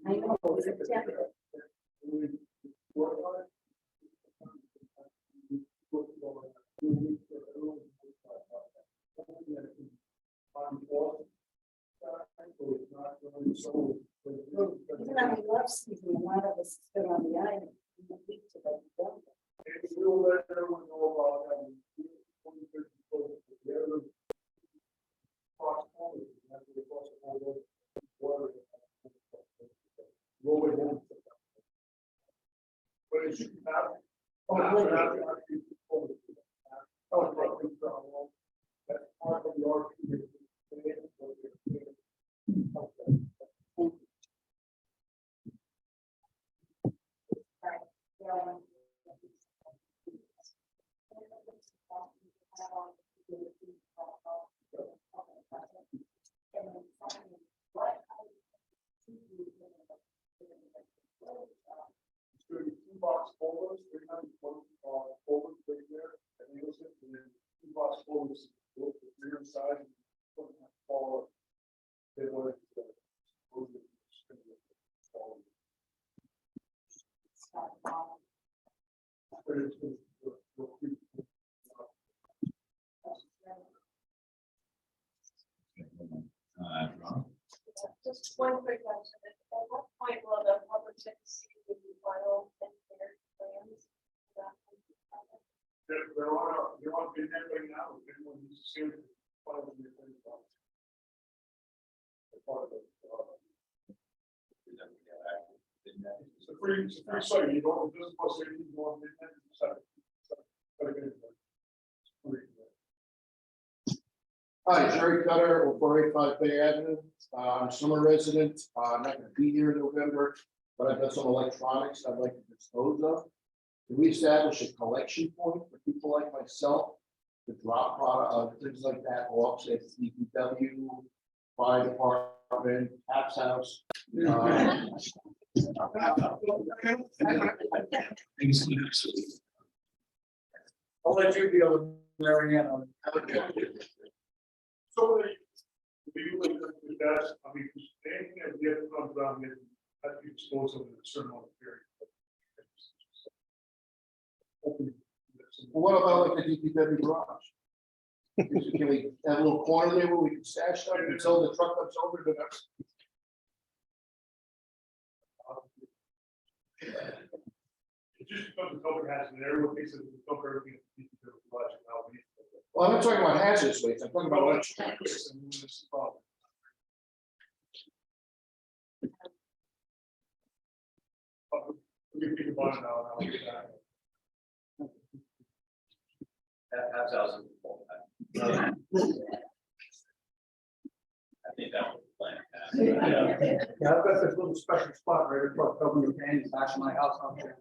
S4: I know, it's September. Even on the love season, a lot of us sit on the island in the beach to the dump.
S1: We'll let everyone know about that. The other cross pollination, that's the cross pollination, water. Roll it in. But it should have. That's part of the argument. Box folders, 320 folders right there, and you listen to the 2 box folders, look at the rear side, follow. They want to.
S2: Rob?
S9: Just one quick question. At what point will the public get to see the final engineered plans?
S7: There are been there right now, everyone needs to see it. It's a free site, you don't, this is what they need, you want
S3: Hi, Jerry Cutter, 485 Bay Avenue. I'm a summer resident. I'm not gonna be here in November, but I've got some electronics I'd like to dispose of. Can we establish a collection point for people like myself to drop product, things like that off, say DPW, fire department, Cap's house?
S1: I'll let you be able to marry in on it.
S7: So we like that's, I mean, anything that we have comes around, that you dispose of in a certain amount of period.
S3: What about like the DPW garage? Can we have a little corner there where we can stash stuff until the truck comes over to us?
S7: It just becomes a cover has and everyone thinks that we cover everything. In the garage and how we-
S3: Well, I'm not talking about hazardous waste, I'm talking about
S7: Well,
S3: electronics.
S7: that's- and this is the problem. We can think about it now.
S2: That's awesome. I think that was the plan.
S1: Yeah, I've got this little special spot right across W Canyon, back of my house out there.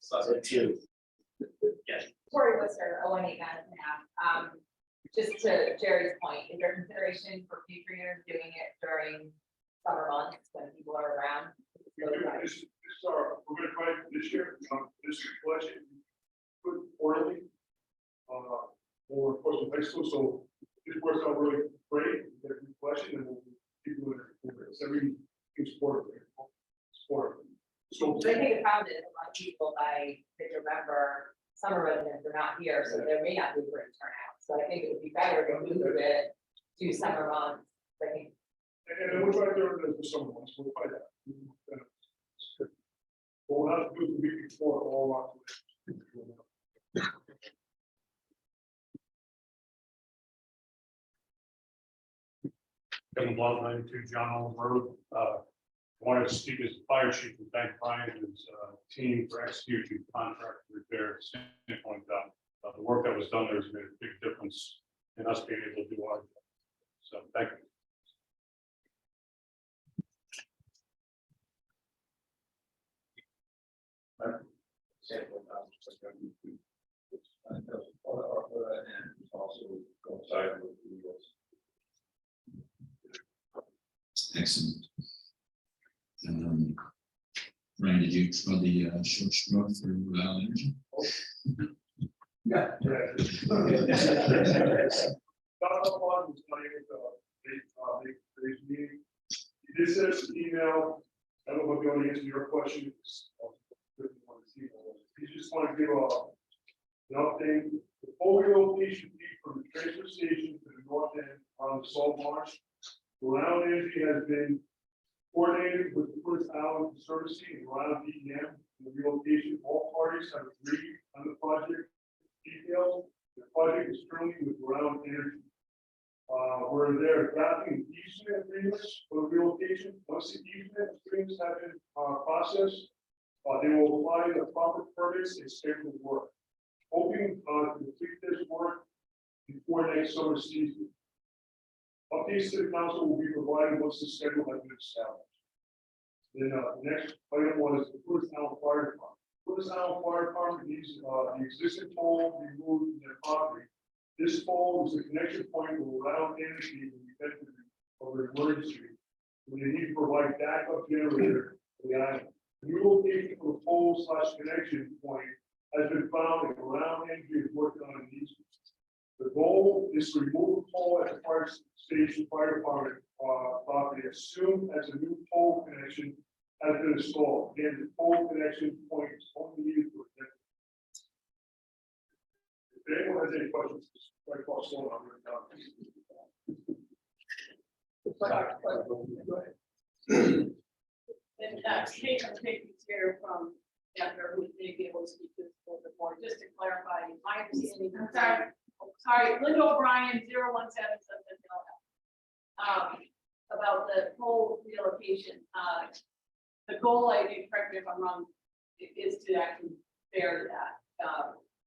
S2: So two. Yes.
S11: Tori Worcester, 018 Madison Ave. Just to Jerry's point, is there consideration for future years doing it during summer months when people are around?
S7: We're gonna try it this year, this collection, put quarterly. Or of course, in high school, so this works out really great, get a good question, and we'll keep doing it. It's every sport. So.
S11: So I think the problem is a lot of people by mid-November, summer residents are not here, so there may not be a great turnout. So I think it would be better to move it to summer months. I think
S7: And then we'll try to do it for some months, we'll try that. But we'll have to do the week before all our. Kevin Blunt, 92 John Owens Road. Wanted to speak as fire chief and thank Brian and his team for executing contract repair. The work that was done there has made a big difference in us being able to do our job. So thank you.
S2: Excellent. Brian, did you throw the short straw through energy?
S1: Yeah.
S7: He did send us an email. I don't know if you want to answer your question. He just want to give an update. The full relocation fee from the transfer station to the north end on the Salt Marsh. Round Energy has been coordinated with the first hour of servicing and Round DEM. The relocation, all parties have agreed on the project details. The project is currently with Round Energy. Where they're drafting easement agreements for the relocation. Once the easement agreements have been processed, they will apply the proper permits and schedule work. Hoping to complete this work before next summer season. Updates to the council will be provided once the schedule has been established. Then the next item was the Prudence Fire Department. Prudence Fire Department needs the existing pole removed from their property. This pole is the connection point with Round Energy in the event of an emergency. When they need to provide backup generator for the island. The new location for the pole / connection point has been found and Round Energy is working on these. The goal is to remove the pole at the fire station fire department property as soon as a new pole connection has been installed, and the pole connection point is only used for. If anyone has any questions, right across the line, I'm going to.
S12: And Kate, I'm taking here from Denver, who may be able to speak to this a little bit more, just to clarify, my understanding, sorry, Linda O'Brien, 0177. About the pole relocation, the goal, I think, correct me if I'm wrong, is to actually bury that,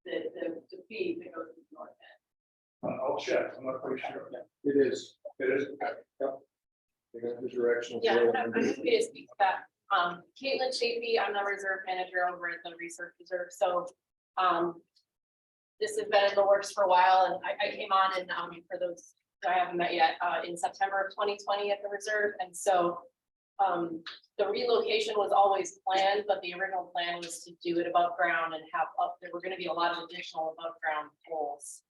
S12: the feed that goes to the north end.
S7: I'll check, I'm not pretty sure.
S1: It is.
S7: It is,
S1: Yep. They got the directions.
S13: Yeah, I'm happy to speak to that. Caitlin Chafee, I'm the reserve manager over at the Research Reserve, so, this has been in the works for a while, and I came on and, for those who I haven't met yet, in September of 2020 at the reserve, and so, the relocation was always planned, but the original plan was to do it above ground and have there were gonna be a lot of additional above ground poles,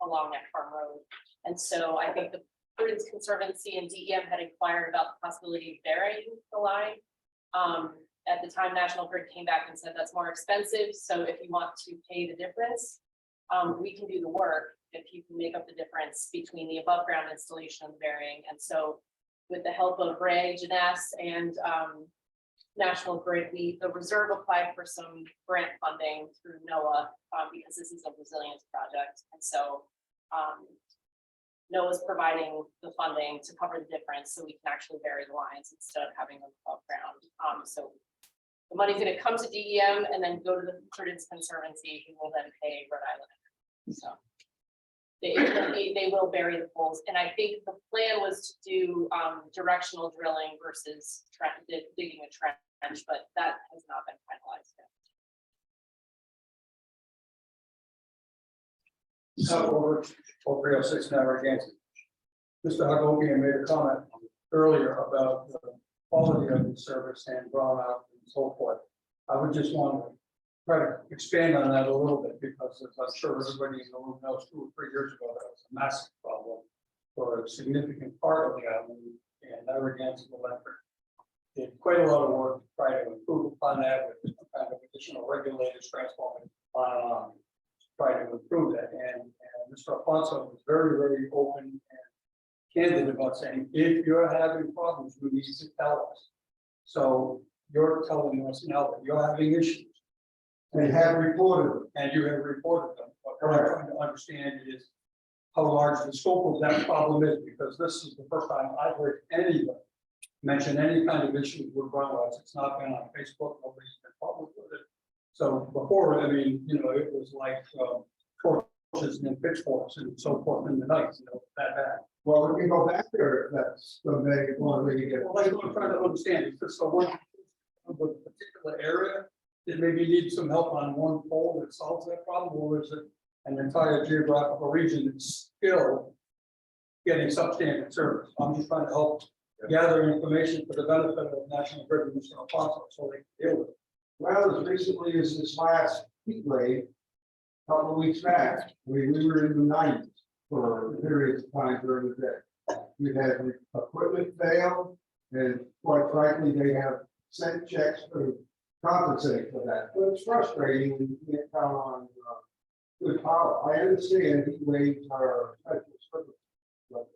S13: along that farm road. And so I think the Prudence Conservancy and DEM had inquired about the possibility of burying the line. At the time, National Grid came back and said that's more expensive, so if you want to pay the difference, we can do the work if you can make up the difference between the above ground installation and burying. And so with the help of Ray, Janess, and National Grid, the reserve applied for some grant funding through NOAA, because this is a resilience project. And so NOAA's providing the funding to cover the difference so we can actually bury the lines instead of having them above ground. So the money's going to come to DEM and then go to the Prudence Conservancy, who will then pay Rhode Island. So they will bury the poles. And I think the plan was to do directional drilling versus digging a trench, but that has not been finalized yet.
S1: Over 306 Narragansett. Mr. Hagopian made a comment earlier about the quality of the service and brownout and so forth. I would just want to try to expand on that a little bit, because as I'm sure everybody in the room knows, 2 or 3 years ago, that was a massive problem for a significant part of the island, and Narragansett Electric did quite a lot of work to try to improve upon that with different kind of additional regulators, transforming on. Try to improve that, and Mr. Alfonso was very, very open and candid about saying, if you're having problems, you need to tell us. So you're telling us now that you're having issues.
S3: They have reported it.
S1: And you have reported them. What I'm trying to understand is how large the scope of that problem is, because this is the first time I've heard anybody mention any kind of issues with groundwater. It's not been on Facebook, nobody's been public with it. So before, I mean, you know, it was like torches and pitchforks and so forth in the night, you know, that bad.
S3: Well, if we go back there, that's the main one where you get.
S1: Well, that's what I'm trying to understand. Is this the one of a particular area that maybe needs some help on one pole that solves that problem, or is it an entire geographical region that's still getting substandard service? I'm just trying to help gather information for the benefit of National Grid and Mr. Alfonso, so they can deal with it.
S3: Well, as recently as this last heat wave, a couple of weeks back, we were in the 90s for periods of time during the day. We had equipment fail, and quite frankly, they have sent checks to compensate for that. But it's frustrating when you can't count on good power. I understand heat waves are a special circumstance, but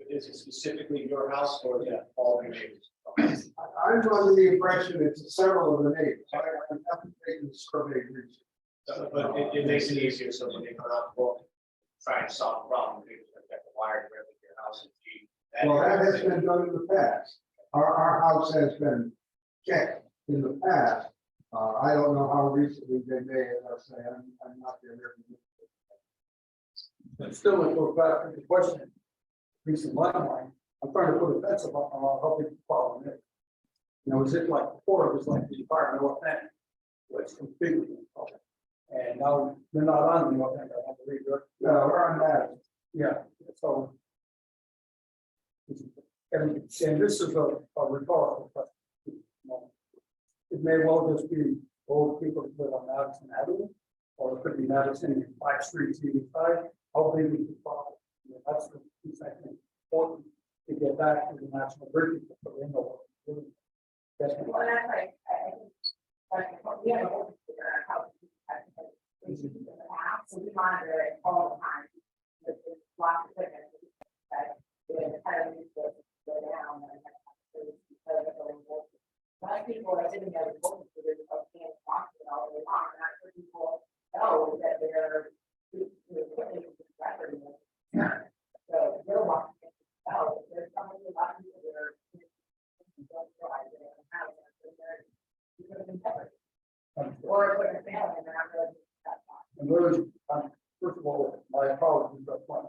S6: Is it specifically your house or all the neighbors?
S3: I'm under the impression it's several of the neighbors. I haven't taken the survey recently.
S6: But it makes it easier, so when they come out, well, try and solve the problem, they just get the wire directly to your house and feed.
S3: Well, that has been done in the past. Our house has been checked in the past. I don't know how recently they may, as I say, I'm not there every day.
S1: But still, it goes back to the question, at least in my mind, I'm trying to put a fence about how big the problem is. You know, is it like before, it was like the environmental thing, where it's completely problem. And now they're not on the north end, I have to read it.
S3: We're on that.
S1: Yeah, so. And this is a rhetorical question. It may well just be old people that live on Madison Avenue, or it could be Madison and 5 streets either side. How big is the problem? I mean, that's the piece I think important to get back to the national grid, so they know what to do. That's
S11: Well, that's right. We have a whole figure out how to issues in the past, so we monitor it all the time. There's lots of equipment that the kind of needs to go down and because of the remote. A lot of people are sitting there with books for this, can't watch it all day long, and I'm sure people know that they're equipment is record. So they're watching it. Oh, there's somebody, a lot of people that are don't realize they don't have it, so they're because of integrity. Or if they're failing, they're not really.
S1: And really, first of all, my apologies up front.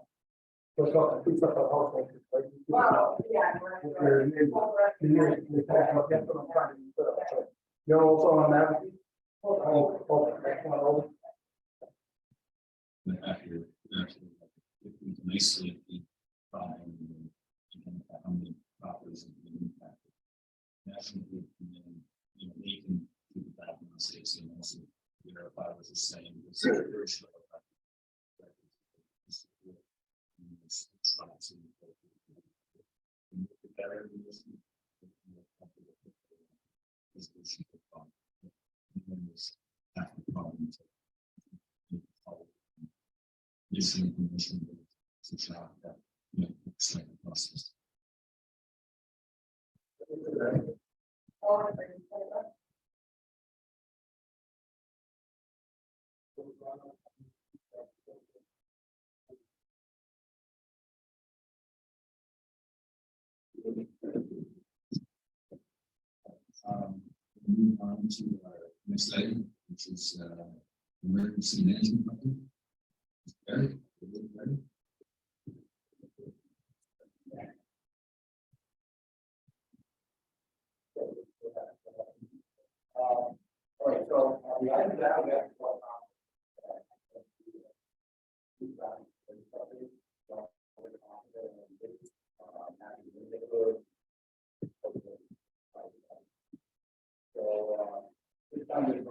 S1: Let's talk, please talk about household.
S11: Well, yeah.
S1: You're also on that? Oh, excellent.
S2: After, it nicely, how many properties have been impacted. Nationally, they can do the diagnostics and also verify what you're saying. This information to show that, explain the process. Move on to our next item, which is emergency management plan. Ready? Ready?
S1: All right, so the item that we have. So, this time is,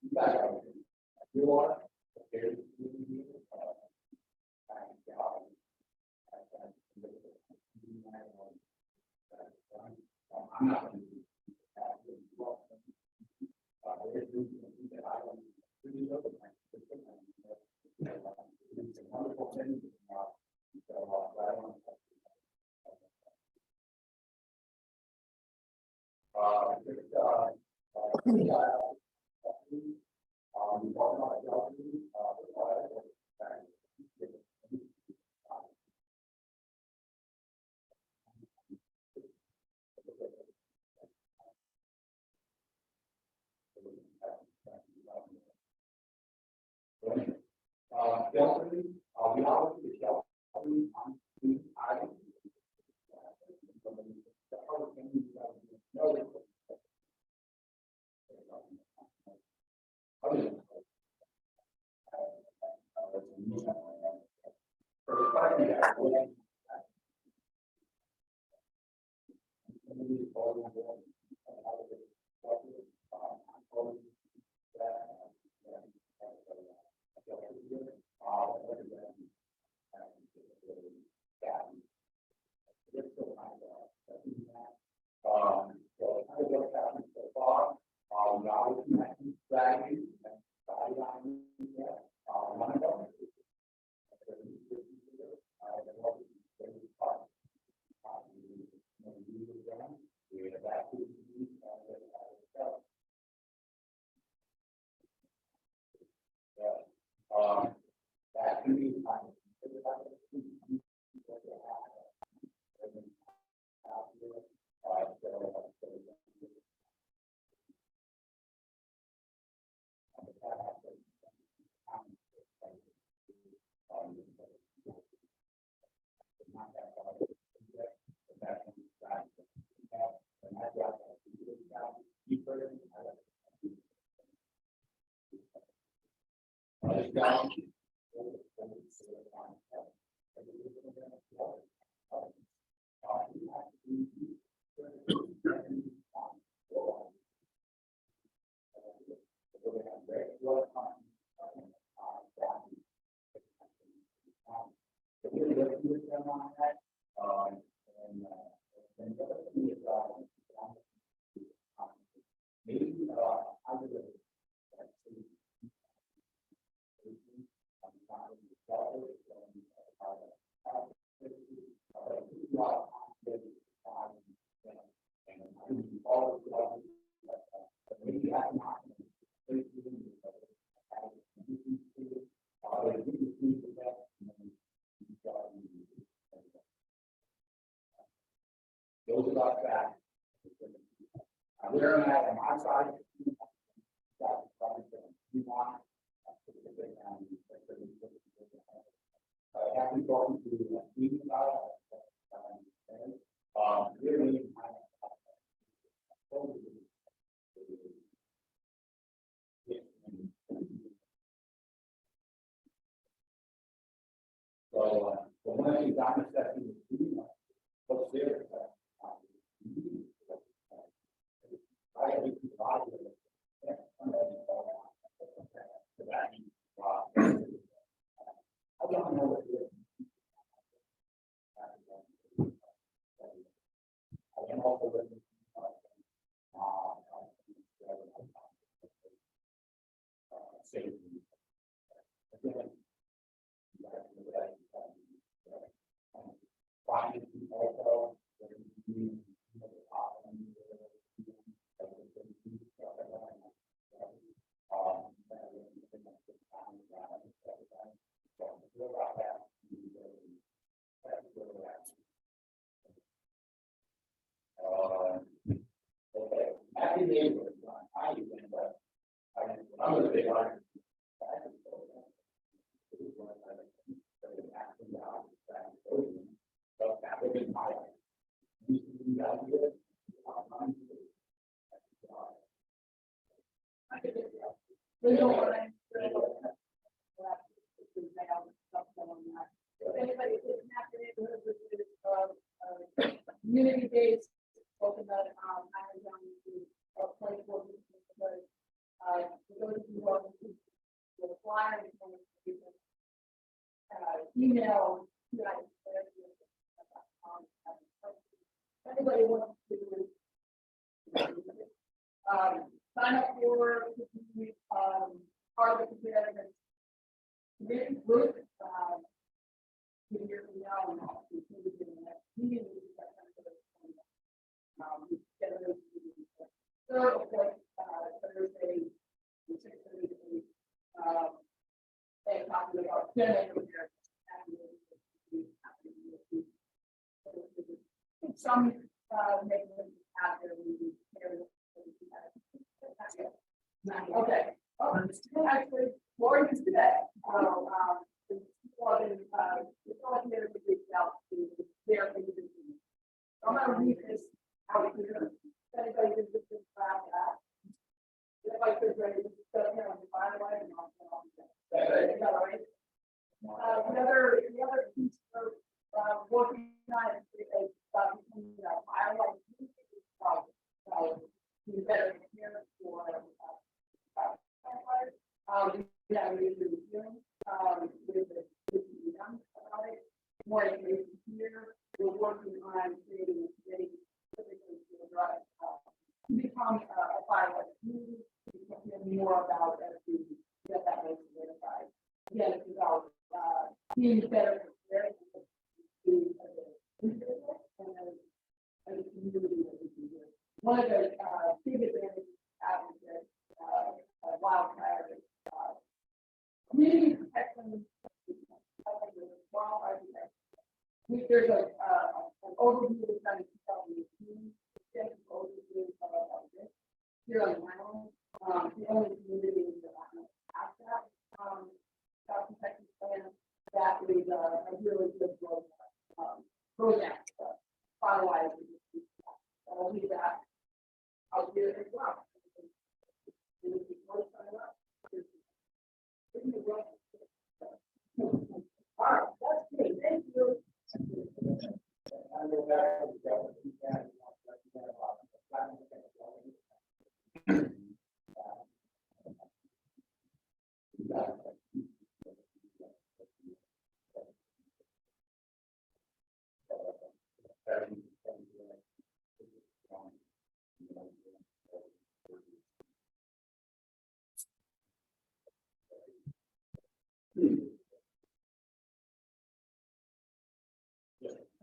S1: you guys are, you are, okay, I'm not. That can be. And the other thing is,
S11: got that. Where am I on my side? I haven't gone to the meeting about really. So, the one thing I'm assessing is, what's there? I have to provide it. I don't know what it is. I can also. Okay, happy neighborhood, I even, I'm a big one.
S12: Community days, spoken about, I have done to, 24 weeks, we go to New York, the flyer, email, everybody wants to, sign up for, part of the community. Community group, here we are, included in the next meeting. Third, of course, Thursday, 6:30, and talking about some maintenance after we. Okay. Actually, Lori is today. So, it's all here to reach out to their individual. I'm gonna read this out here. Anybody can just grab that. If I could ready to step here on the firelight and I'll. The other piece of working on is firelight. So you better hear for yeah, we do hearing with the young about it. More information here. We're working on creating a committee specifically to address become a firelight community. We can hear more about as we get that most identified. Again, it's about being better prepared to individual and as a community that we can do. One of the big advantages of this wildfire is community protection. There's an overview of kind of 2018. Overview of this here on the island. The only community that has that protection plan that is a really good project. Finalized. I'll leave that out here as well. All right, that's great. Thank you.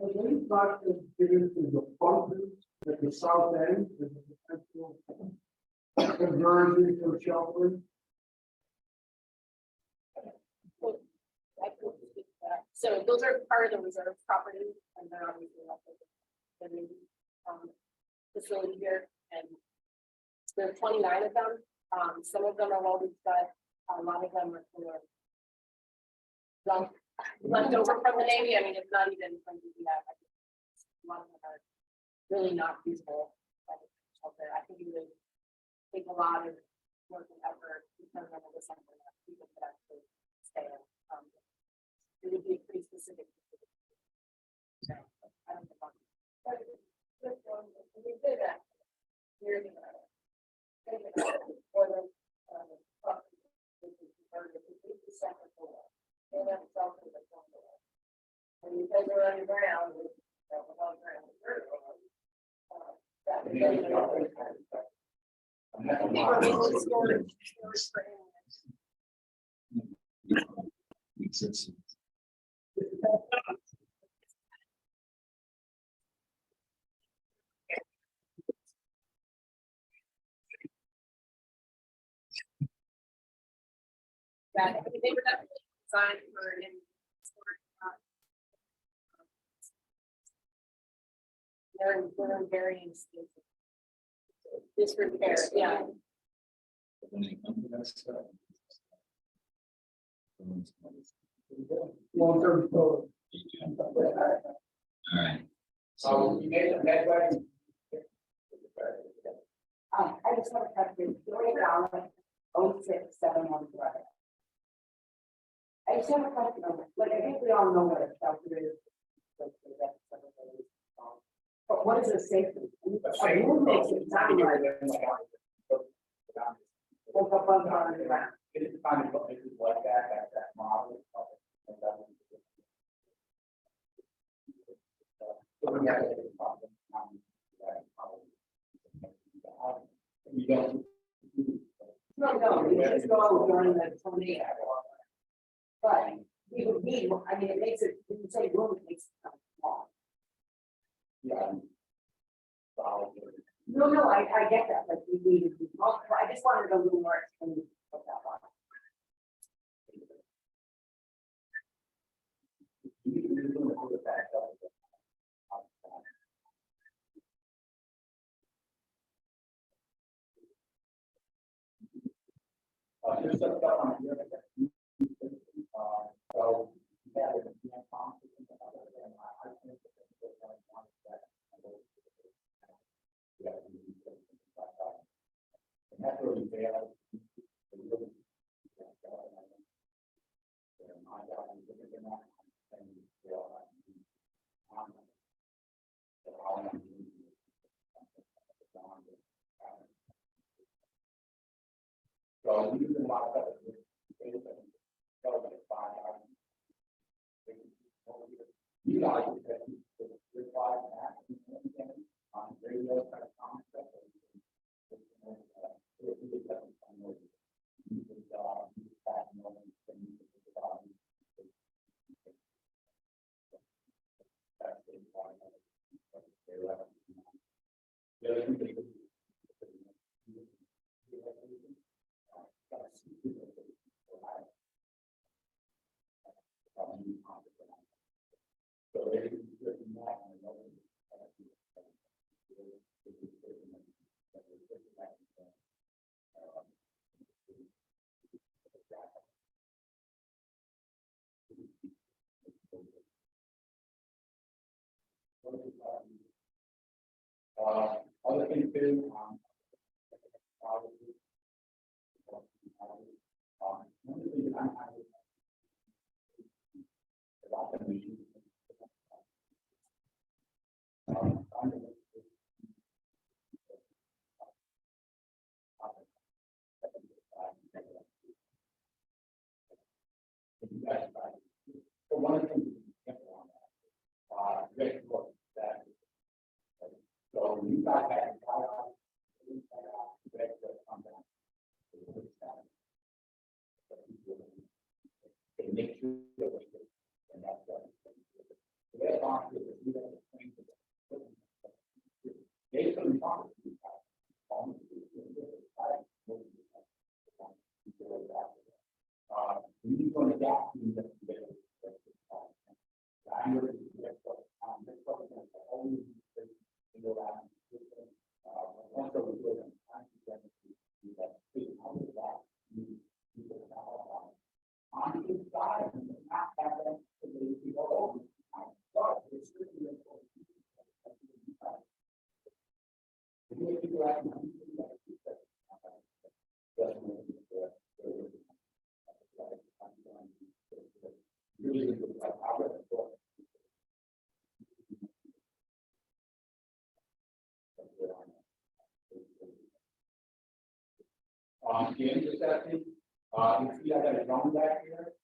S3: Has any thought been given to the functions at the south end, and the potential conversion to shelter?
S13: So those are part of the reserve property and they're obviously not. facility here, and there are 29 of them. Some of them are welded shut, a lot of them are kind of left over from the Navy. I mean, it's not even from the a lot of them are really not feasible. I think it would take a lot of work and effort to turn them into something that people could actually stay in. It would be pretty specific. So, I don't know.
S9: We did that years ago. For the, property, which is converted to 50% floor, and then it's also the front door. And you guys are underground, with, above ground, with dirt on it. That would be
S13: Storage for animals. Yeah, they were definitely designed for in storage. They're in varying stages. This repair, yeah.
S1: Long-term code.
S2: All right.
S5: So we made a headway.
S11: I just want to touch base, $3, 0671. I just have a question on this, like, I think we all know what a shelter is. But what is a safety? A room makes it sound like there's a bunch on the ground.
S5: It is kind of places like that model. You don't.
S11: No, we just go during the tornado. But we would need, I mean, it makes it, when you say room, it makes it sound small.
S5: Yeah.
S11: No, I get that, like, we needed, I just wanted a little more explanation of that one.
S5: Just some stuff on here. So, yeah, there's a I think and that's really bad. So we use a lot of you guys on radio kind of concept. Other things too, one of the things that so you guys have make sure and that's we going to adapt to the The intersection, you see I got a drum back here.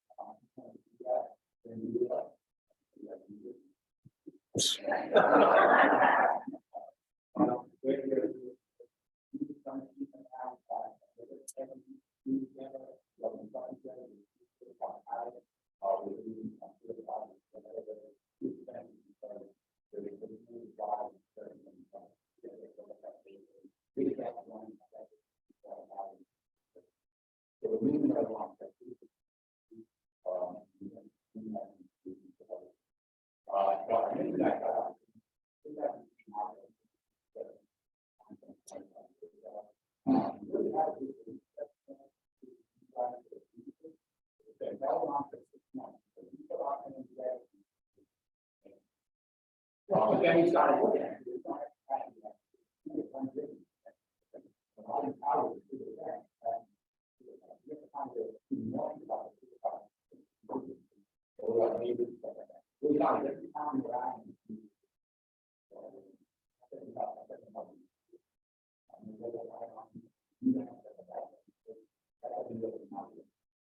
S5: But then he started looking at it.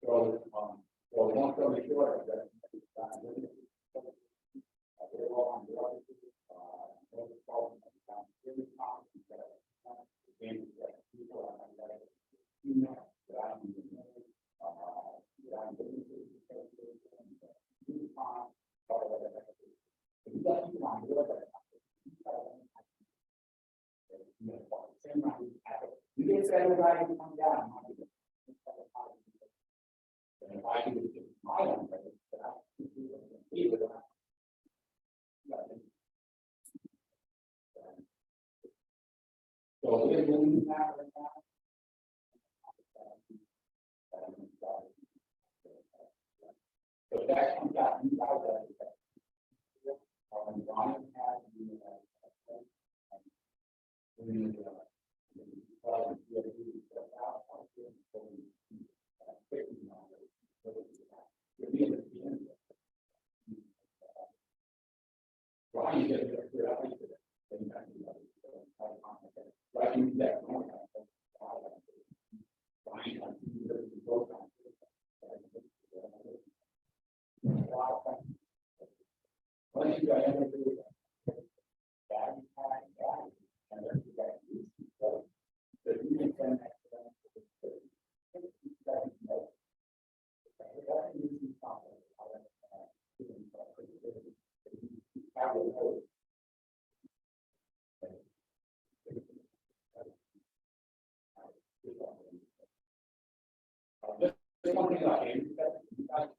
S5: So long story short, you get everybody to come down. And if I can get my own, but I can do it. So we're moving that right now. So that comes out, you guys are. Brian has Brian gets it clear out. Like you said. Once you got everything. One thing I can, you guys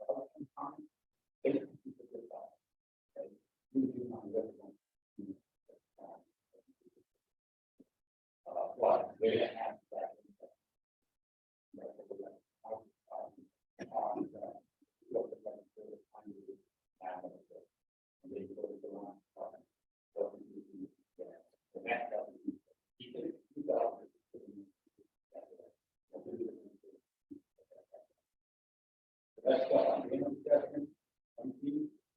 S5: what they have that. That's what I'm doing.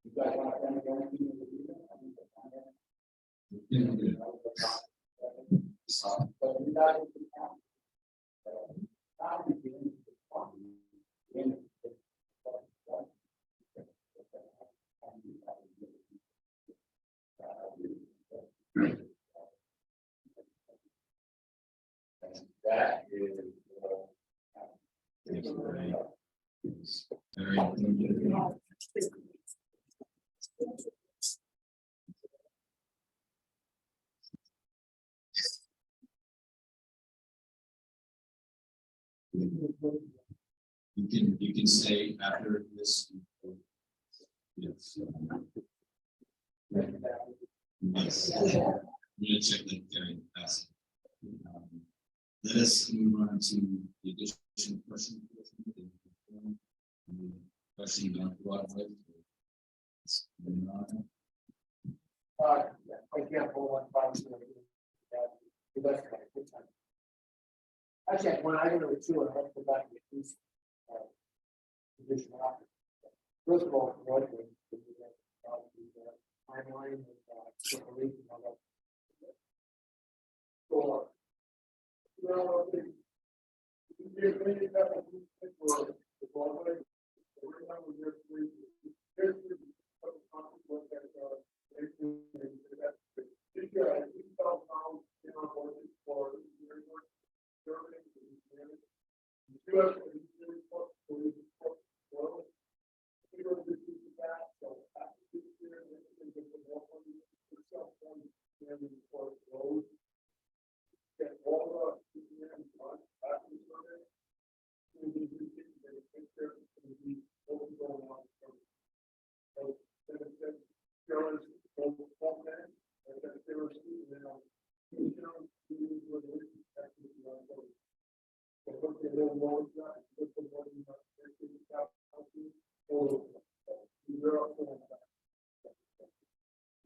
S5: You guys want to come again? That is.
S2: Very. You can say after this. Yes. Yes. We're gonna check the carrying capacity. Let us move on to the additional question. Question about what?
S1: I can't hold one problem. Actually, when I go to the two, I have to go back to the police. Position after. First of all, what the timeline and separation of that. So, well,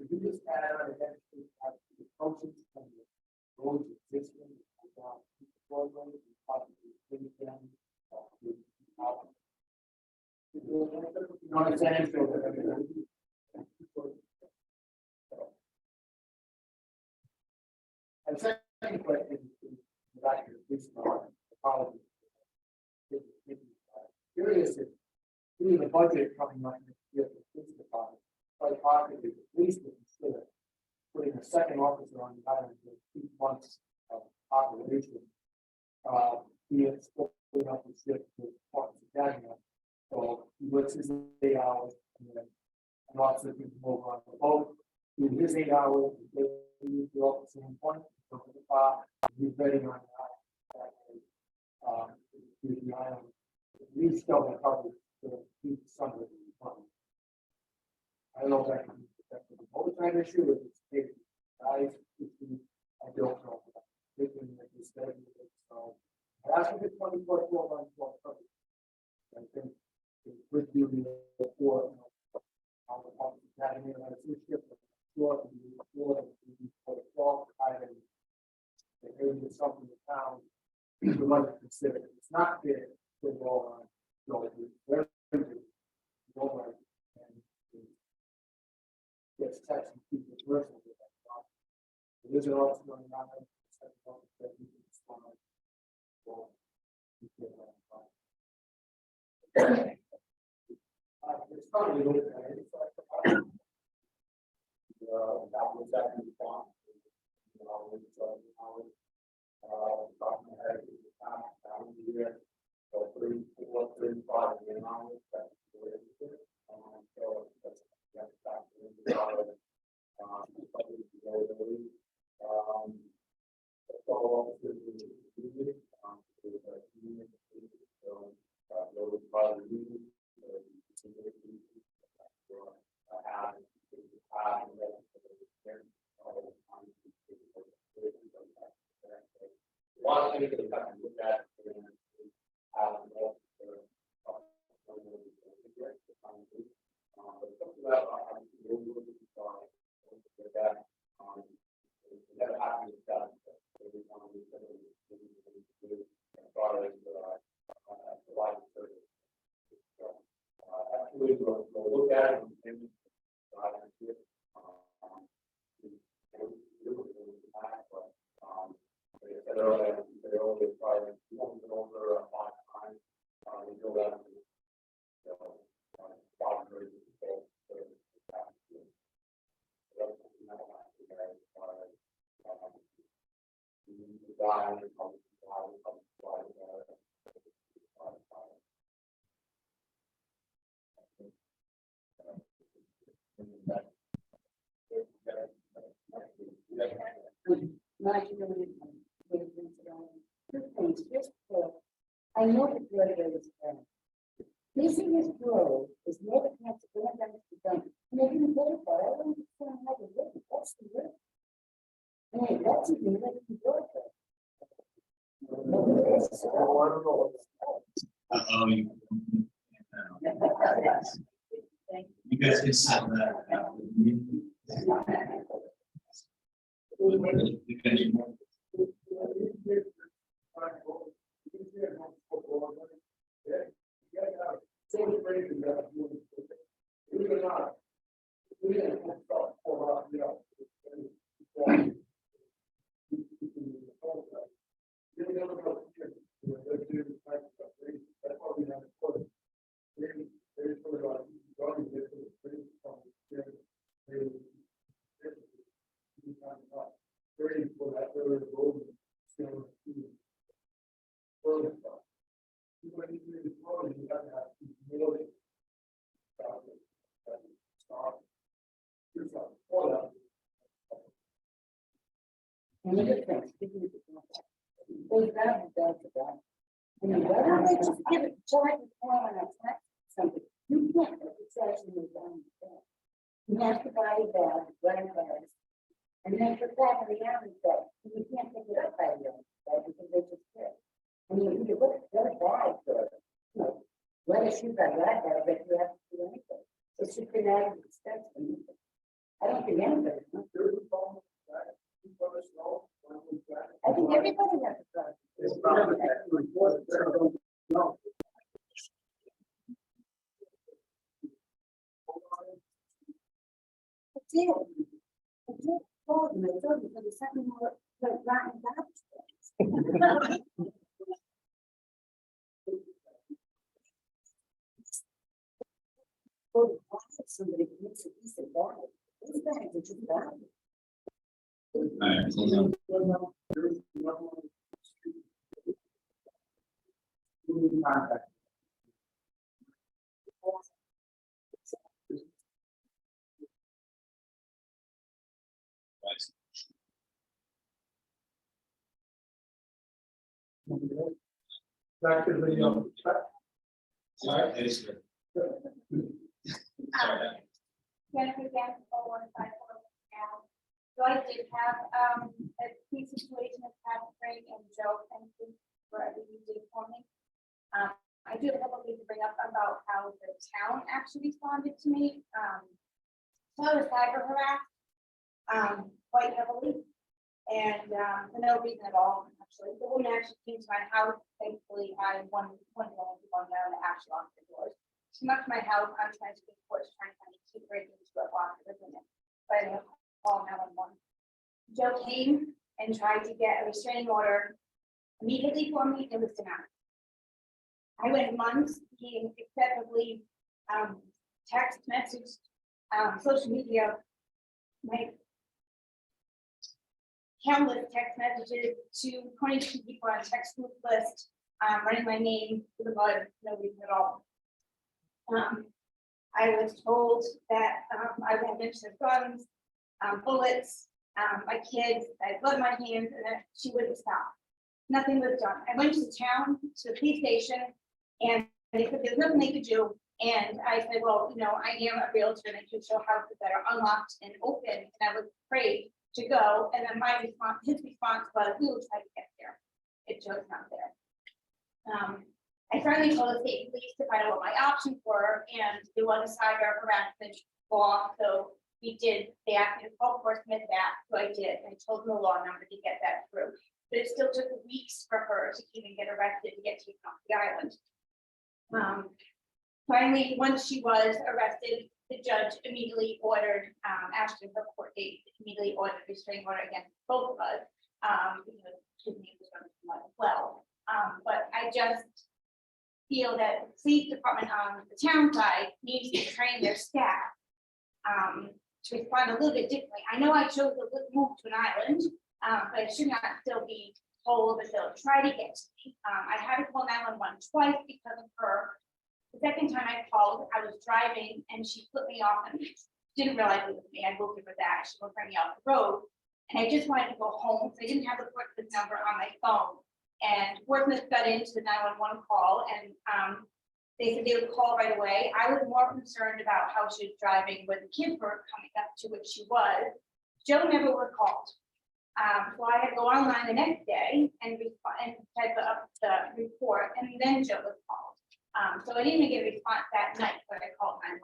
S1: If you just add on eventually the functions and the roads existing, you know what I'm saying? And second question is back to this apology. Curious if the budget coming up next year for the police department, quite possibly at least to consider putting a second officer on the island for 2 months of operation. He is putting up the ship to Portland Academy. So he works his 8 hours and then an officer can move on the boat. Do his 8 hours, they use the officer in point, so for the far, he's ready on the island. We still have covered the heat summer. I don't know if that can be the overtime issue or it's big guys. I don't know. Thinking that this study, so I asked for the 24 on 12. I think it would be before on the academy and I see ship for the fall item. Maybe it's something the town would like to consider. It's not fair to roll on. So very good. Nobody and gets text and keep it personal with that. There's an also going on. It's probably good. That was actually fun. So 34, 35 million hours. That's the way it is. So that's one thing that we have to look at is how we'll look at it and they're only required 200 over 5 times. They go down to
S11: I know that the other is facing this road is more than enough to go down to the dump. And they didn't go for it. I don't understand how they did it. What's the risk? Hey, that's even like you do it.
S1: Oh, I don't know.
S2: Uh-oh, you guys can settle that. We can do more.
S11: And look at that. Those guys have done for that. I mean, why don't they just give it, charge the form and attach something? You can't, it's actually done. You have to buy a bag, run a bag. And then put that in the army bag. You can't pick it up by the army bag because they just fit. I mean, you look, they're bad for, you know, let us shoot that bag, but you have to do anything. It's just an added expense. I don't think anybody. I think everybody has a problem. I did. I did. Told them, I told them, but there's something more like rotten garbage. Oh, somebody makes a piece of that. These bags are just bad.
S2: All right, hold on.
S1: Back to the,
S2: Sorry, that is good. Sorry.
S4: Jennifer again, 0154 now. So I did have, a key situation with Patrick and Joe and wherever you did for me. I do have a little bit to bring up about how the town actually responded to me. So I was cyber harassed, quite heavily. And, for no reason at all, actually. The woman actually came to my house. Thankfully, I one woman on down and actually locked the doors. She knocked my house. I'm trying to get forced, trying to keep breaking into it, locked it in it. But I call 911. Joe came and tried to get a restraining order immediately for me. It was denied. I went months. He excessively text messaged, social media, my countless text messages to 22 people on a text group list, running my name to the mud, no reason at all. I was told that I would have mentioned guns, bullets, my kids, I had blood in my hands, and that she wouldn't stop. Nothing was done. I went to the town, to the police station, and they said there's nothing they could do. And I said, well, you know, I am a realtor and I do show houses that are unlocked and open, and I was afraid to go. And then my response, his response was, we will try to get there. It just not there. I finally told the state police to find out what my options were, and there was a cyber harassment law, so we did, they asked me to call enforcement that, so I did, and I told them the law number to get that through. But it still took weeks for her to even get arrested to get taken off the island. Finally, once she was arrested, the judge immediately ordered, after her court date, immediately ordered a restraining order against both of us, because his name was on as well. But I just feel that the police department on the town side needs to train their staff to respond a little bit differently. I know I chose to move to an island, but it should not still be told that they'll try to get to me. I had to call 911 twice because of her. The second time I called, I was driving and she flipped me off and didn't realize it was me. I moved her for that. She was bringing me off the road. And I just wanted to go home. So I didn't have the Portsmouth number on my phone. And Portsmouth got into the 911 call, and they said they would call right away. I was more concerned about how she was driving when the kids were coming up to what she was. Joe never was called.
S9: So I had to go online the next day and type up the report, and then Joe was called. So I didn't even get a response that night, but I called 911.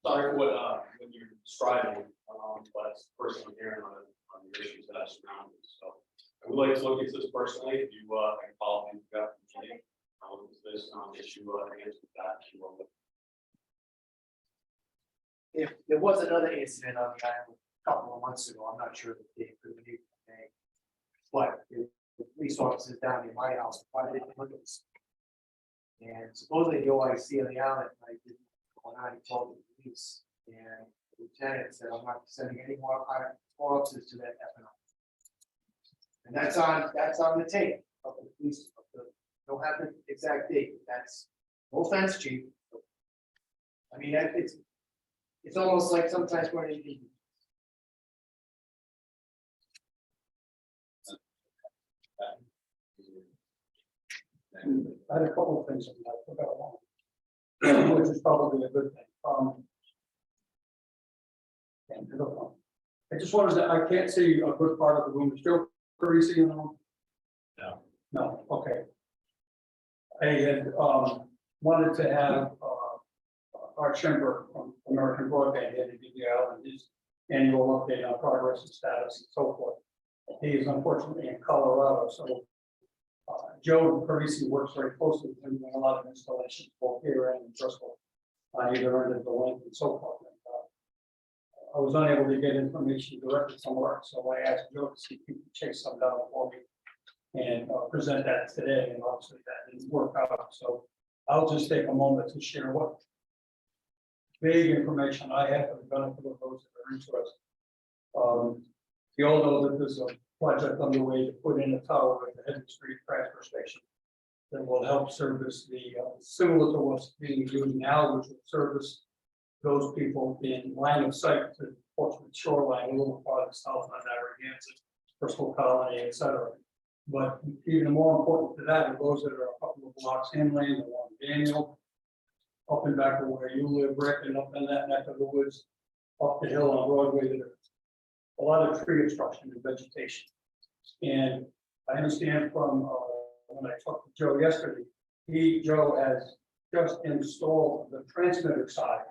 S6: Sorry for what you're describing, but it's personally hearing on the issues that I surround it, so. I would like to look into this personally, if you, can follow me, got the meeting. This, issue, answer that, if you will.
S14: If there was another incident on the island a couple of months ago, I'm not sure if they could have been named. But if the police officers down near my house, why did they look at this? And supposedly the OIC on the island, I didn't go on, he told the police, and the lieutenant said, I'm not sending any more officers to that FNO. And that's on the tape of the police, don't have the exact date, that's, no offense, chief. I mean, it's almost like sometimes we're in.
S1: I had a couple of things I forgot one, which is probably a good thing. I just wanted to, I can't see a good part of the room. Is Joe Parisi in the room?
S2: No.
S1: No, okay. I had wanted to have our chamber from American Broadband here to give you out his annual update on progress and status and so forth. He is unfortunately in Colorado, so Joe Parisi works very closely with him on a lot of installations, both here and in Bristol, on either end of the link and so forth. And, I was unable to get information directly somewhere, so I asked Joe to see if he could chase some down for me and present that today, and obviously that didn't work out. So I'll just take a moment to share what vague information I have for the benefit of those that are interested. You all know that there's a project underway to put in a tower at the Head Street transfer station that will help service the similar to what's being used now, which will service those people in line of sight to Portsmouth shoreline, a little farther south on Narragansett, Bristol Colony, etc. But even more important to that are those that are a couple of blocks inland along Daniel, up and back of where you live, Rick, and up in that neck of the woods, up the hill on Broadway, that are a lot of tree obstruction and vegetation. And I understand from when I talked to Joe yesterday, Joe has just installed the transmitter side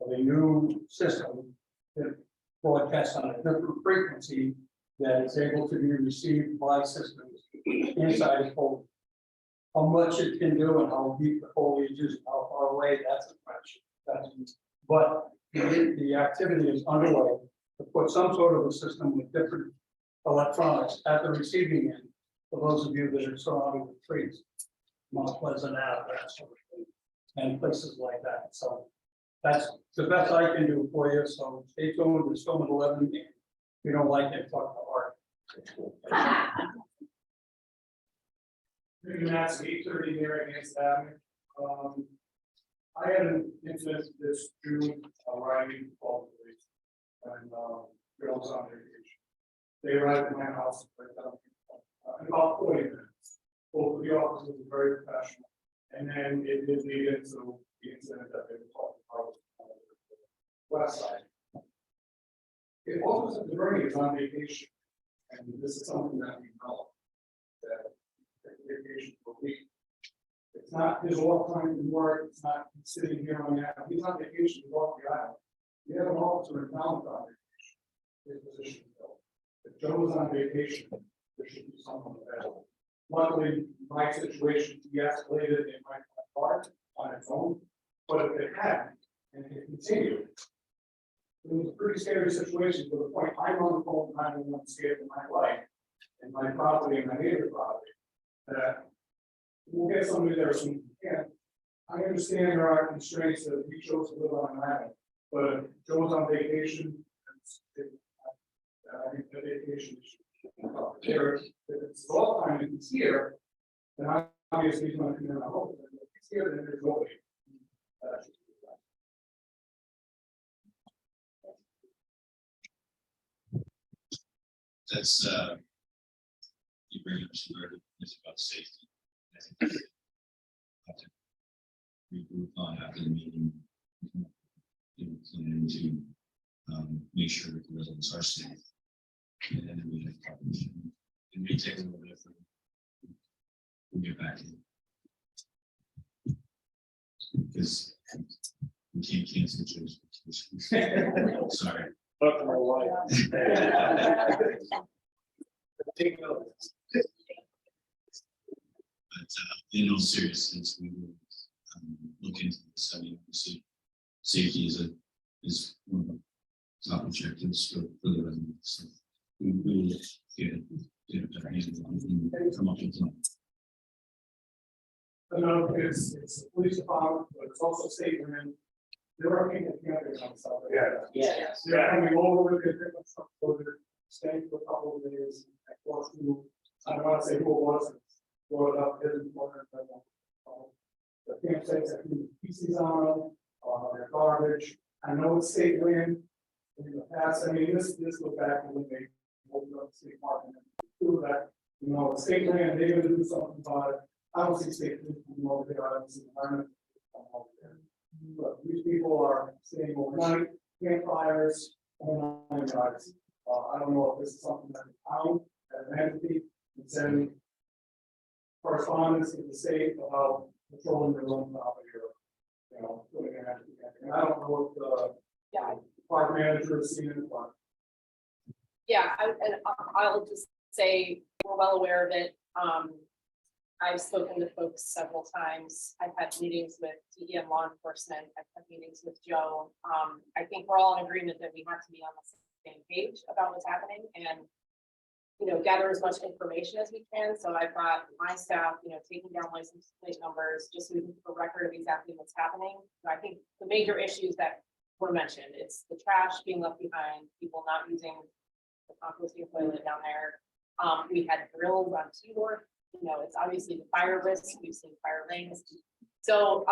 S1: of a new system that broadcasts on a different frequency that is able to be received by systems inside a hole. How much it can do and how deep the foliage is, and how far away, that's a question. But the activity is underway to put some sort of a system with different electronics at the receiving end for those of you that are surrounded with trees, Mount Pleasant Ave, that sort of thing, and places like that. So that's the best I can do for you. So stay tuned. It's still at 11. If you don't like it, talk to Art.
S7: That's 8:30 there against Avenue. I had an incident this June arriving fall and girls on vacation. They arrived at my house in about 40 minutes. Both of the officers were very professional, and then it did lead into the incident that they were talking about on the west side. If Officer DeBernie is on vacation, and this is something that we know, that vacation for a week. It's not his off time from work, it's not sitting here on the island, he's on vacation to walk the island. We have an officer in town on vacation, his position is filled. If Joe was on vacation, there should be someone available. Luckily, my situation de-escalated in my car on its own, but if it had, and it continued, it was a pretty scary situation to the point I'm on the phone, I'm the one scared for my life and my property and my neighbor's property. That we'll get somebody there as soon as we can. I understand there are constraints that we chose to live on an island, but if Joe's on vacation, I think the vacation there, if it's all time and he's here, then obviously he's going to come in. I hope if he's here, then there's no way.
S2: That's, you bring up some very good points about safety. I think we have to regroup on after the meeting. plan to make sure that the residents are safe. And then we have coverage. It may take a little bit for we'll get back in. Because we can't cancel those. Sorry.
S6: But my wife. Take notes.
S2: But in all seriousness, we will look into this. I mean, obviously, safety is one of the top objectives for the residents. So we will get a better handle on it and come up with them.
S6: I know it's the police department, but it's also state women. They're working at campus on stuff. Yeah. They're coming over with their different stuff, so they're staying for a couple of days. I don't want to say who it was, brought it up, didn't want to, the campsites that do pieces on them, their garbage. I know it's state land in the past. I mean, this goes back to when they opened up the state park and do that. You know, it's state land, they're gonna do something about it. I don't see state people over there, I don't see environment. But these people are staying overnight, campfires, online guides. I don't know if this is something that the town, as an entity, can send correspondence to the state about patrolling their own property or, you know, putting an entity. And I don't know if the park manager has seen it, but.
S13: Yeah, I'll just say, we're well aware of it. I've spoken to folks several times. I've had meetings with DEM law enforcement. I've had meetings with Joe. I think we're all in agreement that we have to be on the same page about what's happening and, you know, gather as much information as we can. So I've got my staff, you know, taking down license plate numbers just so we can keep a record of exactly what's happening. So I think the major issues that were mentioned, it's the trash being left behind, people not using the composting toilet down there. We had drills on T-North. You know, it's obviously the fire risk. We've seen fire lanes. So,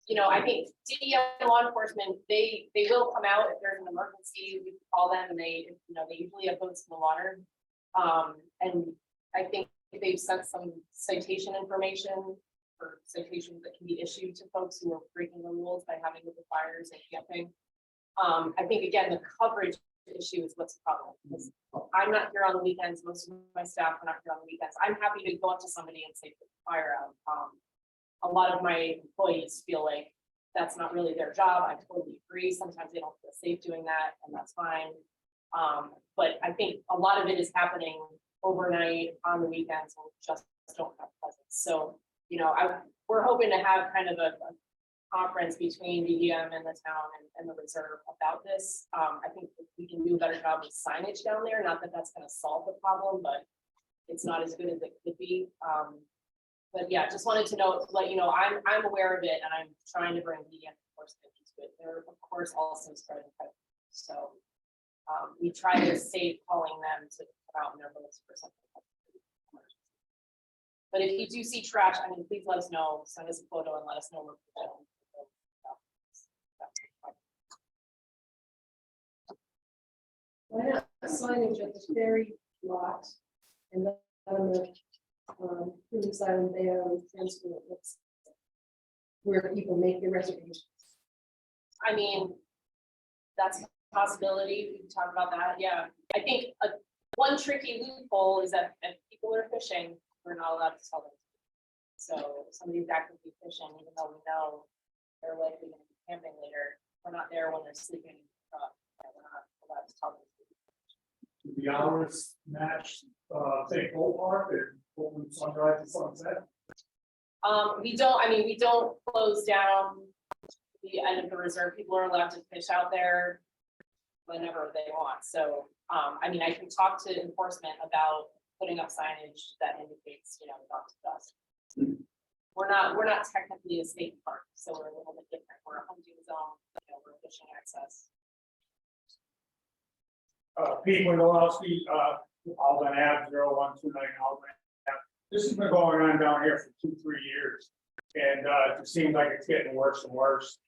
S13: you know, I think DEM law enforcement, they will come out if there's an emergency. We call them and they, you know, they usually have boats in the water. And I think they've sent some citation information or citations that can be issued to folks who are breaking the rules by having with the fires and camping. I think again, the coverage issue is what's the problem. Because I'm not here on the weekends. Most of my staff are not here on the weekends. I'm happy to go up to somebody and say, put the fire out. A lot of my employees feel like that's not really their job. I totally agree. Sometimes they don't feel safe doing that, and that's fine. But I think a lot of it is happening overnight on the weekends and just don't have presence. So, you know, we're hoping to have kind of a conference between DEM and the town and the reserve about this. I think if we can do a better job with signage down there, not that that's going to solve the problem, but it's not as good as it could be. But yeah, just wanted to let you know, I'm aware of it and I'm trying to bring DEM enforcement into it. They're of course also spreading it. So we try to save calling them to come out in their boats for something. But if you do see trash, I mean, please let us know, send us a photo and let us know.
S11: Why not signage at the ferry lot and then on the Prudence Island there on transport, where people make their reservations?
S13: I mean, that's a possibility. We can talk about that. Yeah, I think one tricky loophole is that if people are fishing, we're not allowed to tell them. So if somebody's actively fishing, even though we know they're likely going to be camping later, we're not there when they're sleeping. We're not allowed to tell them.
S6: The hours match, say, boat park and open sunrise and sunset.
S13: We don't close down the end of the reserve. People are allowed to fish out there whenever they want. So, I mean, I can talk to enforcement about putting up signage that indicates, you know, not to dusk. We're not technically a state park, so we're a little bit different. We're a hunting zone, you know, we're fishing access.
S6: Pete Wendolowski, Alden Ave, 0129 Alden Ave. This has been going on down here for 2-3 years. And it seems like it's getting worse and worse.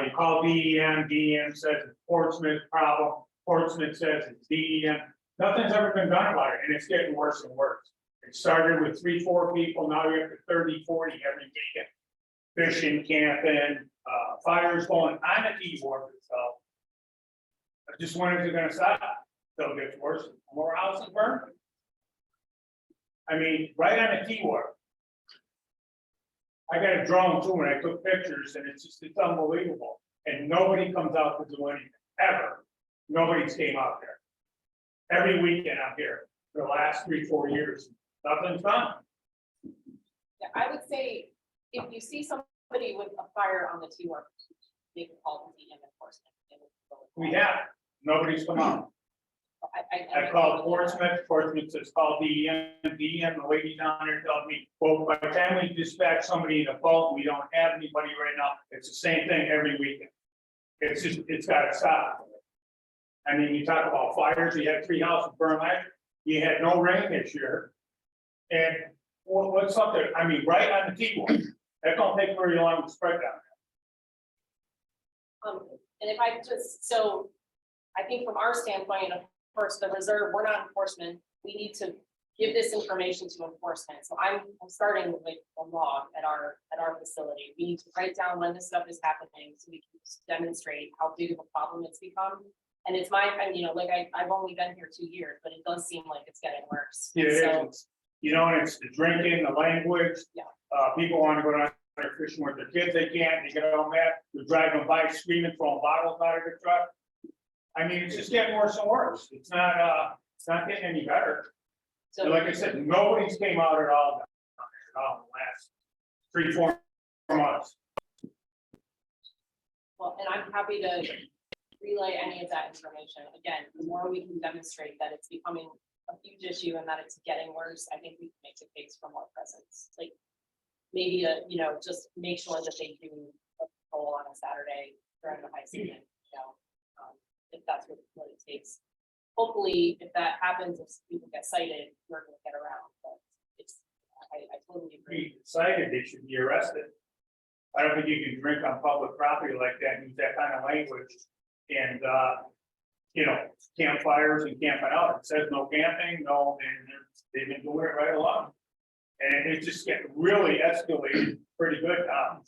S6: You call DEM, DEM says it's Portsmouth problem. Portsmouth says it's DEM. Nothing's ever been done about it, and it's getting worse and worse. It started with 3-4 people, now you're up to 30-40 every weekend. Fishing, camping, fires going on at T Wharf itself. I just wonder if they're gonna stop, they'll get worse, more houses burned. I mean, right on the T Wharf. I got a drone too, and I took pictures, and it's unbelievable, and nobody comes out to do anything, ever. Nobody's came out there. Every weekend I'm here, for the last 3-4 years, nothing's done.
S13: Yeah, I would say, if you see somebody with a fire on the T-work, they can call the DM enforcement.
S6: We have, nobody's come out. I called Portsmouth says call DEM, the lady down there tells me, well, by the time we dispatch somebody in a boat, we don't have anybody right now, it's the same thing every weekend. It's just, it's gotta stop. I mean, you talk about fires, you had 3 houses burned last year, you had no rain this year. And what's up there, I mean, right on the T-Wharf, that don't take very long to spread down
S13: And if I just, so I think from our standpoint, of course, the reserve, we're not enforcement, we need to give this information to enforcement. So I'm starting with a log at our facility. We need to write down when this stuff is happening so we can demonstrate how big of a problem it's become. And it's my, and like I've only been here 2 years, but it does seem like it's getting worse.
S6: there.
S13: So,
S6: It's, and it's the drinking, the language.
S13: Yeah.
S6: People want to go down there fishing with their kids, they can't, they get all mad, they're driving by screaming, throwing bottles out of the truck. I mean, it's just getting worse and worse. It's not getting any better.
S13: so
S6: And like I said, nobody's came out at all in the last 3-4 months.
S13: well, and I'm happy to relay any of that information. Again, the more we can demonstrate that it's becoming a huge issue and that it's getting worse, I think we can make the case for more presence. Like maybe just make sure that they do a patrol on a Saturday during the high season, if that's what it takes. Hopefully, if that happens, if people get cited, we're gonna get around, but I totally agree.
S6: Be cited, they should be arrested. I don't think you can drink on public property like that, and use that kind of language. And, campfires and camping out, it says no camping, no, and they've been doing it right along. And it's just getting really escalated pretty good now.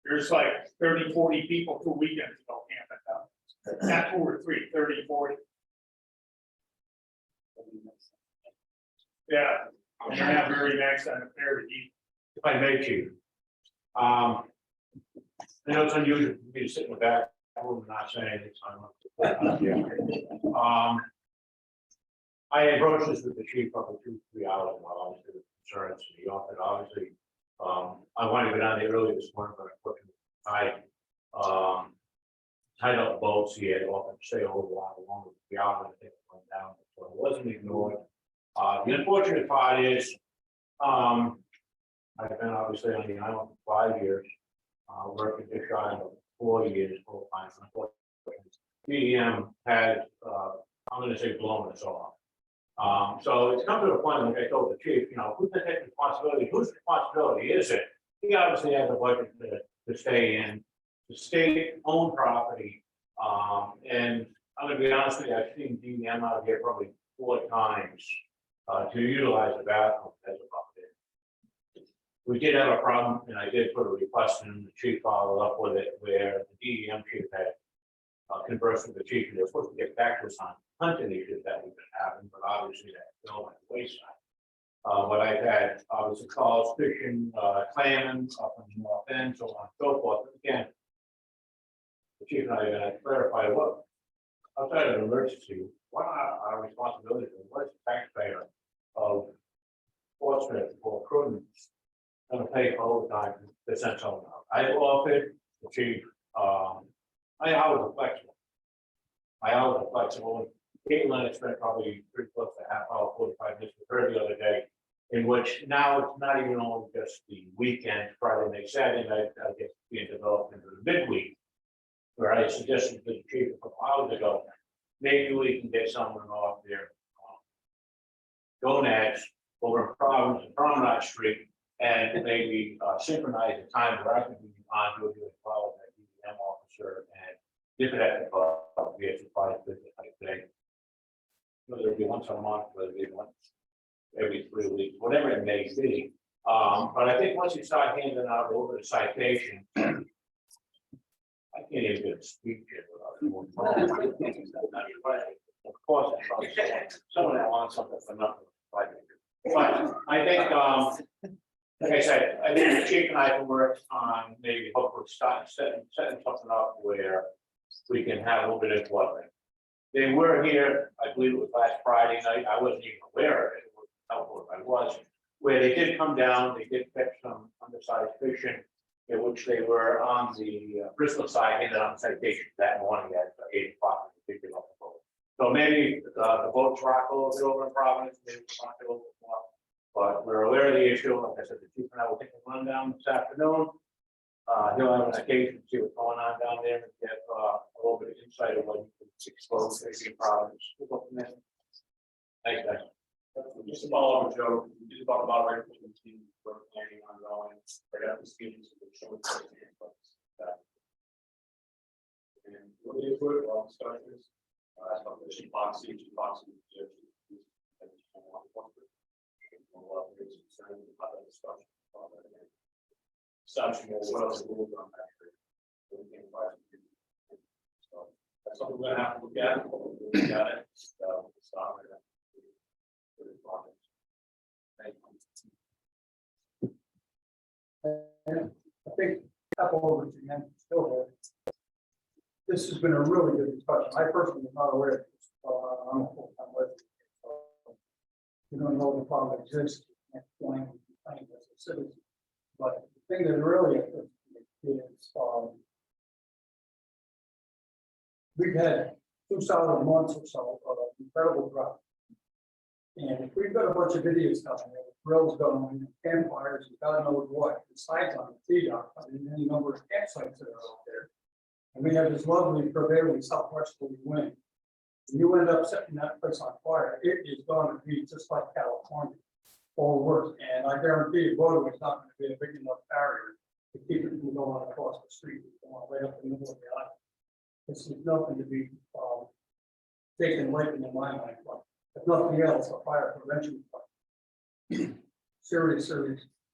S6: There's like 30-40 people 2 weekends ago camping out. Not 2 or 3, 30-40. Yeah, and they're not very nice on the fair to eat.
S5: If I may, Chief. I know it's unusual for me to sit in the back room and not say anything. I approached this with the chief probably 2-3 hours while I was doing insurance in the office. Obviously, I wanted to go down there early this morning, but unfortunately, I tied up boats. He had offered to stay over a while longer. The hour I think it went down, so it wasn't ignored. The unfortunate part is, I've been obviously on the island for 5 years, working just shy of 4 years full time. DEM has, I'm going to say, blown us off. So it's come to a point, like I told the chief, who's going to take responsibility? Whose responsibility is it? He obviously has a budget to stay in, the state-owned property. And I'm going to be honest with you, I've seen DEM out here probably 4 times to utilize the bathroom as a property. We did have a problem, and I did put a request in, the chief followed up with it, where the DEM chief had conversed with the chief, and they're supposed to get back to us on hunting issues that we've been having, but obviously that fell at the wayside. But I've had obviously calls, fishing, clamming up in the north end, so on and so forth. But again, the chief and I are going to clarify what outside of an emergency, what are our responsibilities, and what is the taxpayer of Portsmouth or Prudence going to pay for overtime to send someone out? I offered the chief, my hours are flexible. My hours are flexible. Caitlin had spent probably pretty close to half hour, 45 minutes with her the other day, in which now it's not even only just the weekend, Friday, night, Saturday night, I guess being developed into the midweek, where I suggested to the chief a couple hours ago, maybe we can get someone off there, gonads over in Providence, Promenade Street, and maybe synchronize the time where I can be on duty as well as a DEM officer and dip it at the club, be it 5 visit like today. Whether it be once a month, whether it be once every 3 weeks, whatever it may be. But I think once you start handing out over the citation,
S6: I can't even get a speech here without. Of course, someone that wants something for nothing. But I think, like I said, I think the chief and I can work on maybe hopefully setting something up where we can have a little bit of flooding. They were here, I believe it was last Friday night, I wasn't even aware of it, it was helpful if I was, where they did come down, they did catch some undersized fishing, in which they were on the Bristol side, ended up citation that morning at 8 o'clock. They picked it up the boat. So maybe the boats rock a little bit over in Providence, maybe we'll rock a little bit more. But we're aware of the issue, like I said, the chief and I will take a rundown this afternoon. He'll have an occasion to see what's going on down there and get a little bit of insight of what you can expose maybe in Providence. We'll go from there. Thanks, guys.
S5: Just to follow up, Joe, you did talk about right from the team, we're planning on going right after students. And what do you put on discussions? That's about the epoxy. Such more well as rules on that. So that's something we're gonna have to look at. We got it. So stop it. Thank you.
S1: I think a couple of you mentioned still there. This has been a really good discussion. I personally am not aware of this. I'm a full-time resident. So you don't know the problem exists. And going as a citizen. But the thing that really is we've had 2 solid months or so of incredible drought. And if we've got a bunch of videos coming, grills going, campfires, and God knows what, the sites on the T-dock, I mean, any number of campsites that are out there. And we have this lovely prevailing southwesterly wind. And you end up setting that place on fire, it is going to be just like California or worse. And I guarantee you, water is not going to be a big enough barrier to keep it from going across the street, right up the middle of the island. This is nothing to be taken lightly in my mind, but if nothing else, a fire prevention plan. Serious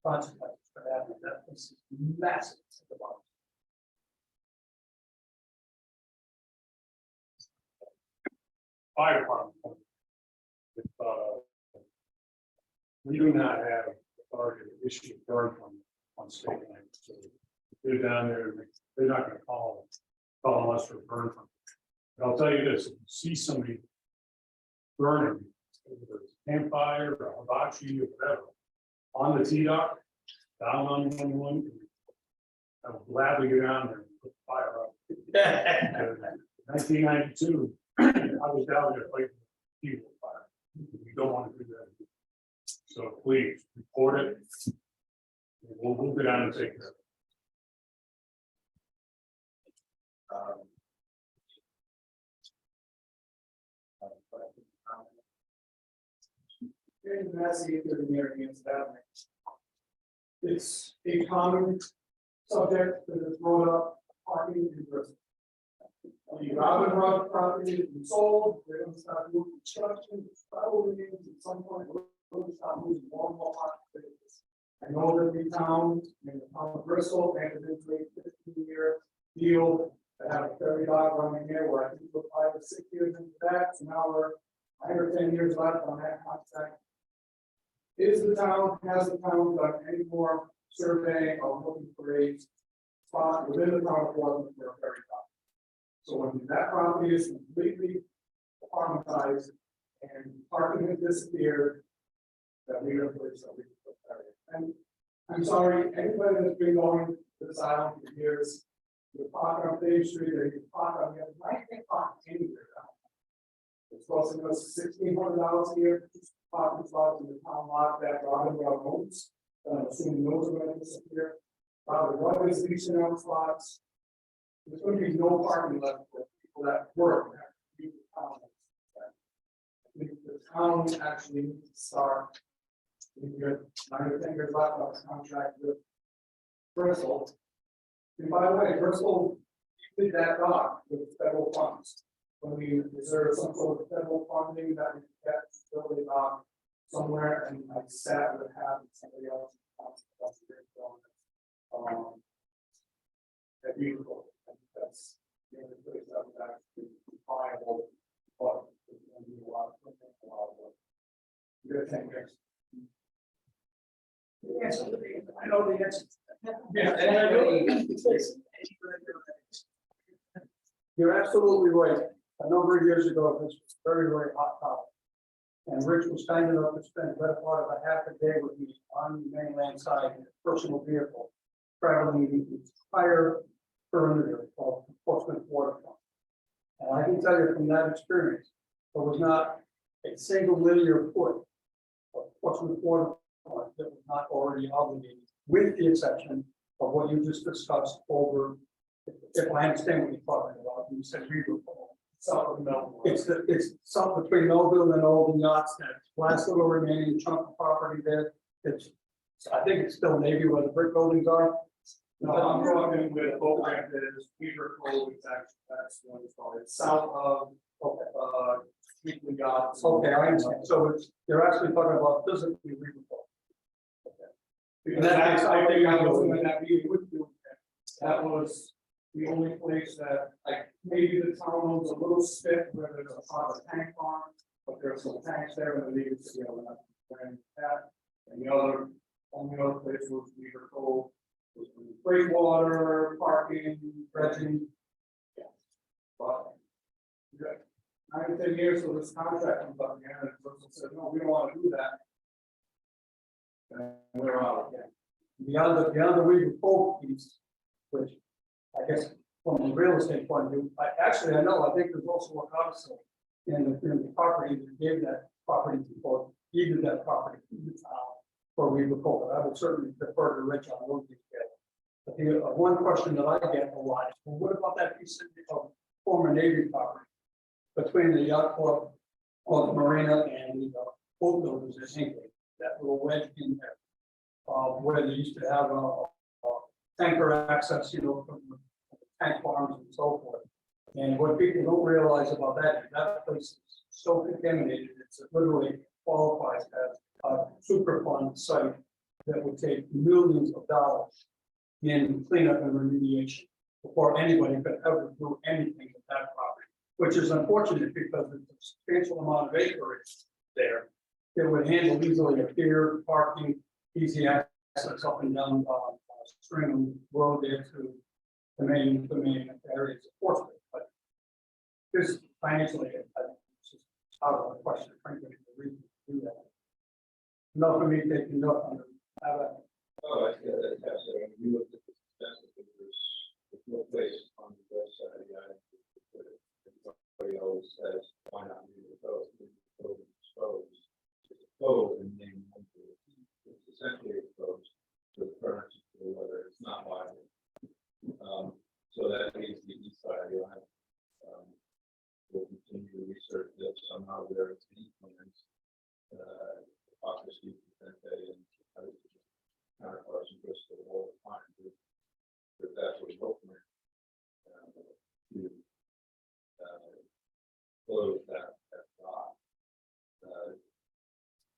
S1: consequences for having that. This is massive at the bottom.
S7: Fire department. If, we do not have authority to issue a burn permit on state land, so if they're down there, they're not gonna call us for a burn permit. But I'll tell you this, if you see somebody burning, whether it's a campfire or a hibachi or whatever, on the T-dock, down on 111, I will gladly go down there and put the fire up. 1992, I was down there fighting people fire. We don't want to do that. So please report it. And we'll go down and take care of
S1: It's a common subject that is brought up, parking in Bristol. When you rob and run property and sold, they're gonna start moving construction, probably means at some point, we're gonna start moving more and more properties. I know that the town, in the town of Bristol, they have been doing a 15-year deal to have a ferry dock running there, where I think we're 5 or 6 years into that, so now we're 9 or 10 years left on that contract. Has the town done any more surveying of looking for a spot within the town of Portland for a ferry dock? So when that property is completely apartmentized and parking has disappeared, that we are pleased that we can put that in. And I'm sorry, anybody that's been going to this island for years, you park on Main Street or you park on the other, I can't park anywhere down. It's costing us $1,600 a year to parking spots in the town lot that Robin owns. I'm assuming those are going to disappear. Robin is leasing out spots. There's going to be no parking left for people that work. I think the town actually needs to start. You're 9 or 10 years left on the contract with Bristol. And by the way, Bristol did that dock with federal funds. When we reserve some sort of federal funding that we get to build a dock somewhere, and I sat with having somebody else. That's beautiful.
S6: place that was actually viable, but. It's gonna be a lot of work. You're gonna think yes. Yes, I know the answer.
S1: Yeah, and I know- You're absolutely right. A number of years ago, this was very, very hot topic. And Rich was kind enough to spend the better part of a half a day with me on the mainland side in a personal vehicle, traveling the entire perimeter of Portsmouth waterfront. And I can tell you from that experience, there was not a single linear foot of Portsmouth waterfront that was not already obligated, with the exception of what you just discussed over, if I understand what you're talking about, you said River Falls.
S6: South of Melbourne.
S1: It's something between Melville and Old Yachts, that last little remaining chunk of property there. It's, I think it's still maybe where the brick buildings are.
S6: No, I'm talking with a program that is Weaver Cove, it's actually, that's what it's called, it's south of, Weekly Yachts.
S1: Okay, I understand. So it's, you're actually talking about physically River Falls.
S6: Because that's, I think I was in that meeting with you, that was the only place that, like, maybe the town owns a little spit where there's a part of tank farm, but there's some tanks there and the leaves, you know, and that, and the other, only other place was Weaver Cove. Breakwater, parking, dredging. Yeah. But. Yeah. 9 to 10 years, so this contract comes up again, and the person said, no, we don't want to do that. And we're out again.
S1: Beyond the River Falls piece, which I guess from the real estate point of view, I think there's also a council in the property that gave that property before, either that property to the town or River Falls. I would certainly defer to Rich on those details. But the one question that I get a lot is, well, what about that piece of former Navy property between the yacht club, or the marina, and the boat builders at Hinkley, that little wedge in there, where they used to have a tanker access, you know, from the tank farms and so forth. And what people don't realize about that is that place is so contaminated, it's literally qualifies as a Superfund site that would take millions of dollars in cleanup and remediation before anybody could ever do anything with that property, which is unfortunate because there's a substantial amount of acreage there that would handle easily a pier, parking, easy access up and down Stringham Road there to the main areas of Portsmouth. But just financially, I think it's just out of the question, frankly, the reason to do that. Enough for me taking note on it.
S5: Oh, I see that, yes, so when you look at the census, there's no place on the west side of the island. Everybody always says, why not leave the coast, exposed, and name it's essentially exposed to the currents, to the weather, it's not viable. So that leaves the east side of the island. We'll continue to research this, somehow there is any plans, Office and counterparts in Bristol all the time. But that's what we're hoping to close that dock.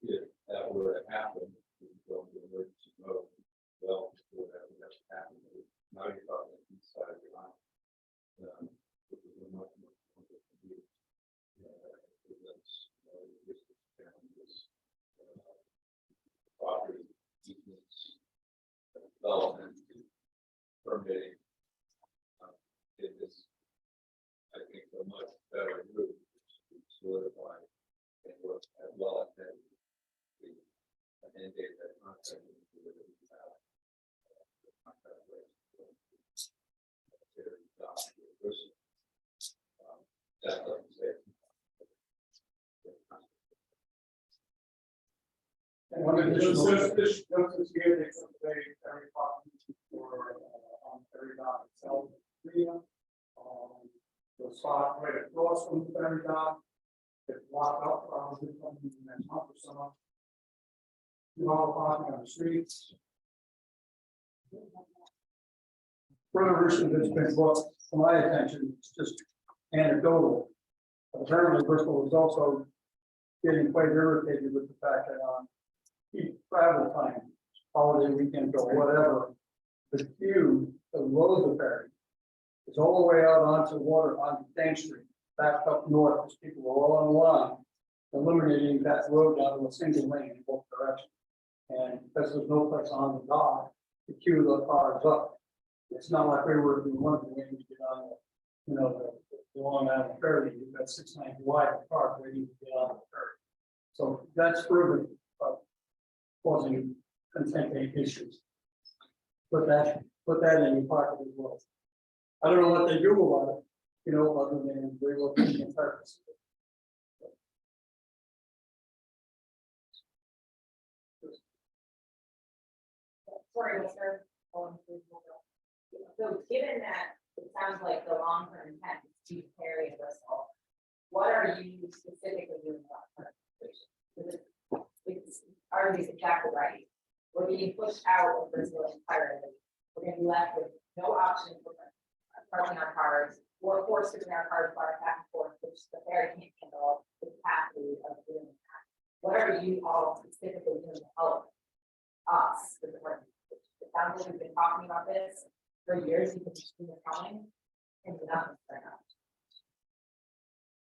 S5: If that were to happen, we would go into emergency mode. Well, before that would have to happen. Now you're talking the east side of the island. Which is a much more complicated view. Property, development, permitting. It is, I think, a much better route to solidify and work as well as the mandate that concept. That doesn't say.
S6: And one additional, this year, they took away every property for, on Ferry Dock itself, the spot right across from the Ferry Dock, it's blocked up, probably in the next month or so. You all parking on the streets.
S1: Further issue that's been brought to my attention, it's just anecdotal. Apparently Bristol was also getting quite irritated with the fact that on peak travel time, holiday weekend or whatever, the queue to load the ferry It's all the way out onto water, onto Thames Street, back up north, as people are all on the line, eliminating that road down to a single lane in both directions. And because there's no place on the dock to queue the cars up. It's not like we were doing one thing, waiting to get on the, the Long Island Ferry, you've got 690 wide car waiting to get on the ferry. So that's further causing content issues. Put that in your pocket as well. I don't know what they do about it, other than relocation purpose.
S11: Sorry, Mr. So given that it sounds like the long-term intent is to carry in Bristol, what are you specifically doing about it? It's already exactly right. We're being pushed out of Bristol entirely. We're gonna be left with no option for parking our cars, or forced to bring our cars back and forth, which the ferry can't handle the capacity of doing that. What are you all specifically doing to help us with the parking? It sounds like we've been talking about this for years, you've been seeing it coming, and nothing's going on.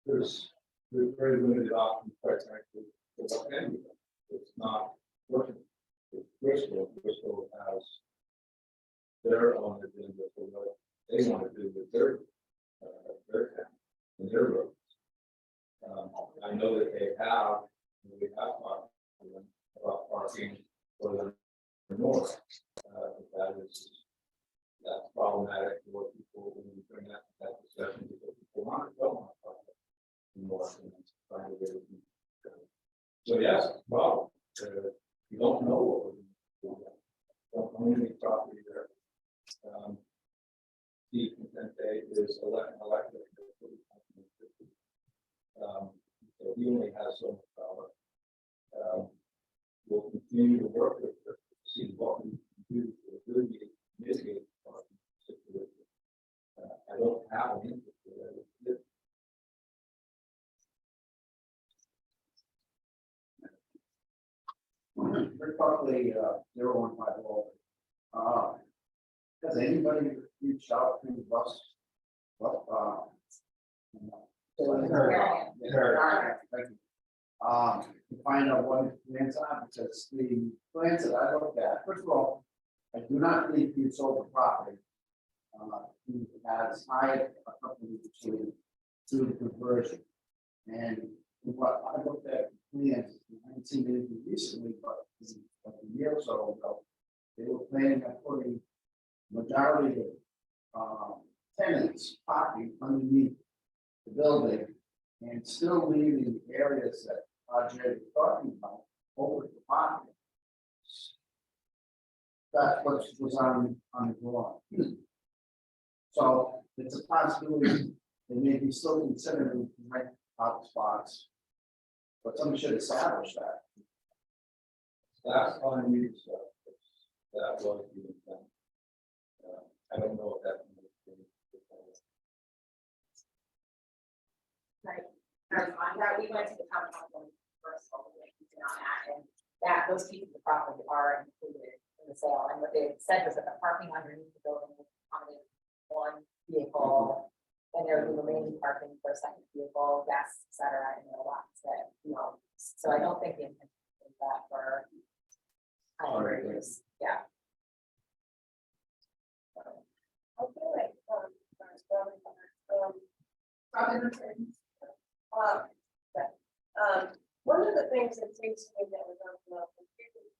S5: There's very limited options, quite frankly. It's not working. It's Bristol has their own agenda for what they want to do with their town and their roads. I know that we have talked to them about parking for the north. That's problematic for people when you bring that discussion, because people don't want to talk about the north and trying to get it. So yes, well, we don't know what we're going to do. Don't own any property there. The consent date is elected. So he only has so much power. We'll continue to work with her to see what we can do to really mitigate the parking situation. I don't have an interest in that.
S3: Very quickly, 0150. Has anybody reached out to us? Thank you. To find out what his plans are, because the plans that I looked at, first of all, I do not think he sold the property. He has hired a company to do the conversion. And what I looked at the plans, I haven't seen anything recently, but like a year or so ago, they were planning on putting majority of tenants parking underneath the building and still leaving areas that RJ was talking about over the parking. That's what was on the drawing. So it's a possibility they may be still considering rent out spots, but somebody should establish that.
S5: That's on you, so that was the intent. I don't know if that.
S11: Right. On that, we went to the town council first, on that, and that those pieces of property are included in the sale. And what they said was that the parking underneath the building would accommodate one vehicle, and there would be remaining parking for a second vehicle, gas, et cetera, and lots that, so I don't think the intention is that for use. Yeah.
S9: One of the things that seems to me that was on the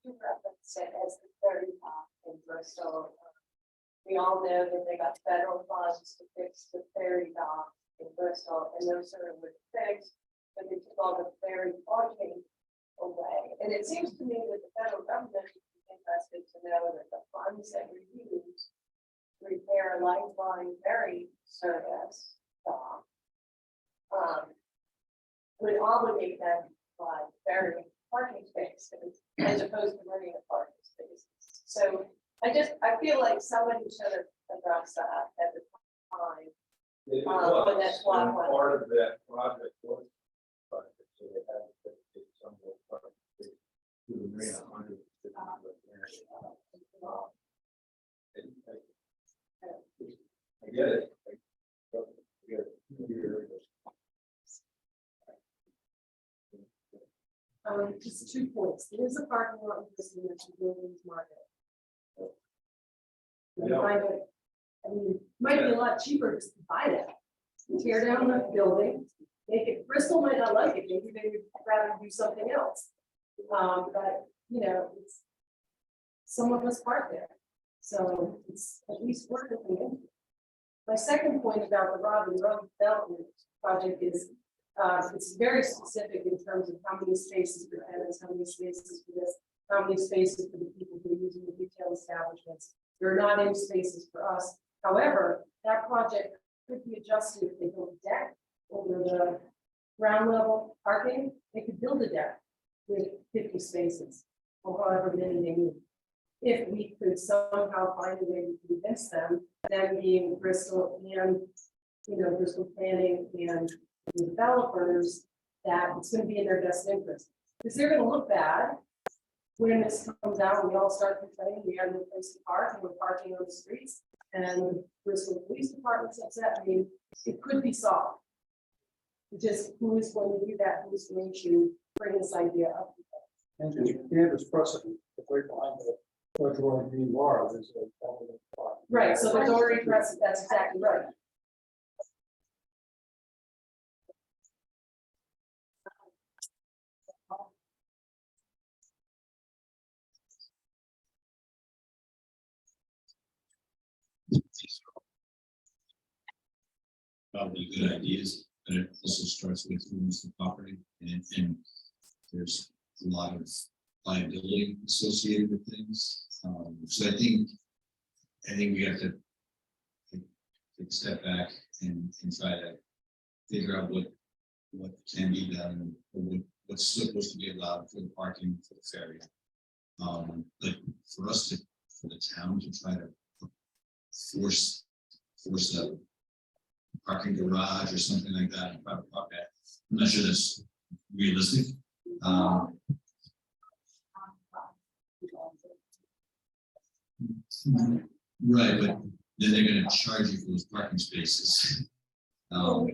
S9: you referenced it as the ferry dock in Bristol. We all know that they got federal funds to fix the ferry dock in Bristol, and those sort of were fixed, but they took all the ferry parking away. And it seems to me that the federal government is interested to know that the funds that we use to repair a lifeline ferry service dock would obligate them by ferry parking spaces as opposed to renting a parking space. So I feel like somebody should have addressed that at the time.
S5: It
S9: When that's
S5: was, and
S9: one.
S5: part of that project was, so they had to take some of the parking space to the marina under. I get it,
S11: 2 points. There's a parking lot in this buildings market. You find it, I mean, it might be a lot cheaper just to buy that. Tear down the building, make it, Bristol might not like it, maybe they would rather do something else. But, you know, it's, some of us park there, so it's at least worth it. My second point about the Robin Road development project is, it's very specific in terms of how many spaces for tenants, how many spaces for this, how many spaces for the people who are using the retail establishments. There are not any spaces for us. However, that project could be adjusted if they build a deck over the ground level parking. They could build a deck with 50 spaces or however many they need. If we could somehow find a way to convince them, them being Bristol and, you know, Bristol planning and the developers, that it's going to be in their best interest. Because they're going to look bad when this comes out and we all start complaining, we have no place to park and we're parking on the streets and the Bristol Police Department's upset. I mean, it could be solved. Just who is going to do that, who's going to bring this idea up.
S1: And you can't just precedent, the right behind the George Green Bar, there's a.
S11: Right, so there's already precedent, that's exactly right.
S2: Probably good ideas, but it also starts with who owns the property, and there's a lot of liability associated with things. So I think we have to take a step back and try to figure out what can be done, or what's supposed to be allowed for the parking for the ferry. But for the town to try to force a parking garage or something like that in private property, I'm not sure that's realistic. Right, but then they're gonna charge you for those parking spaces. No,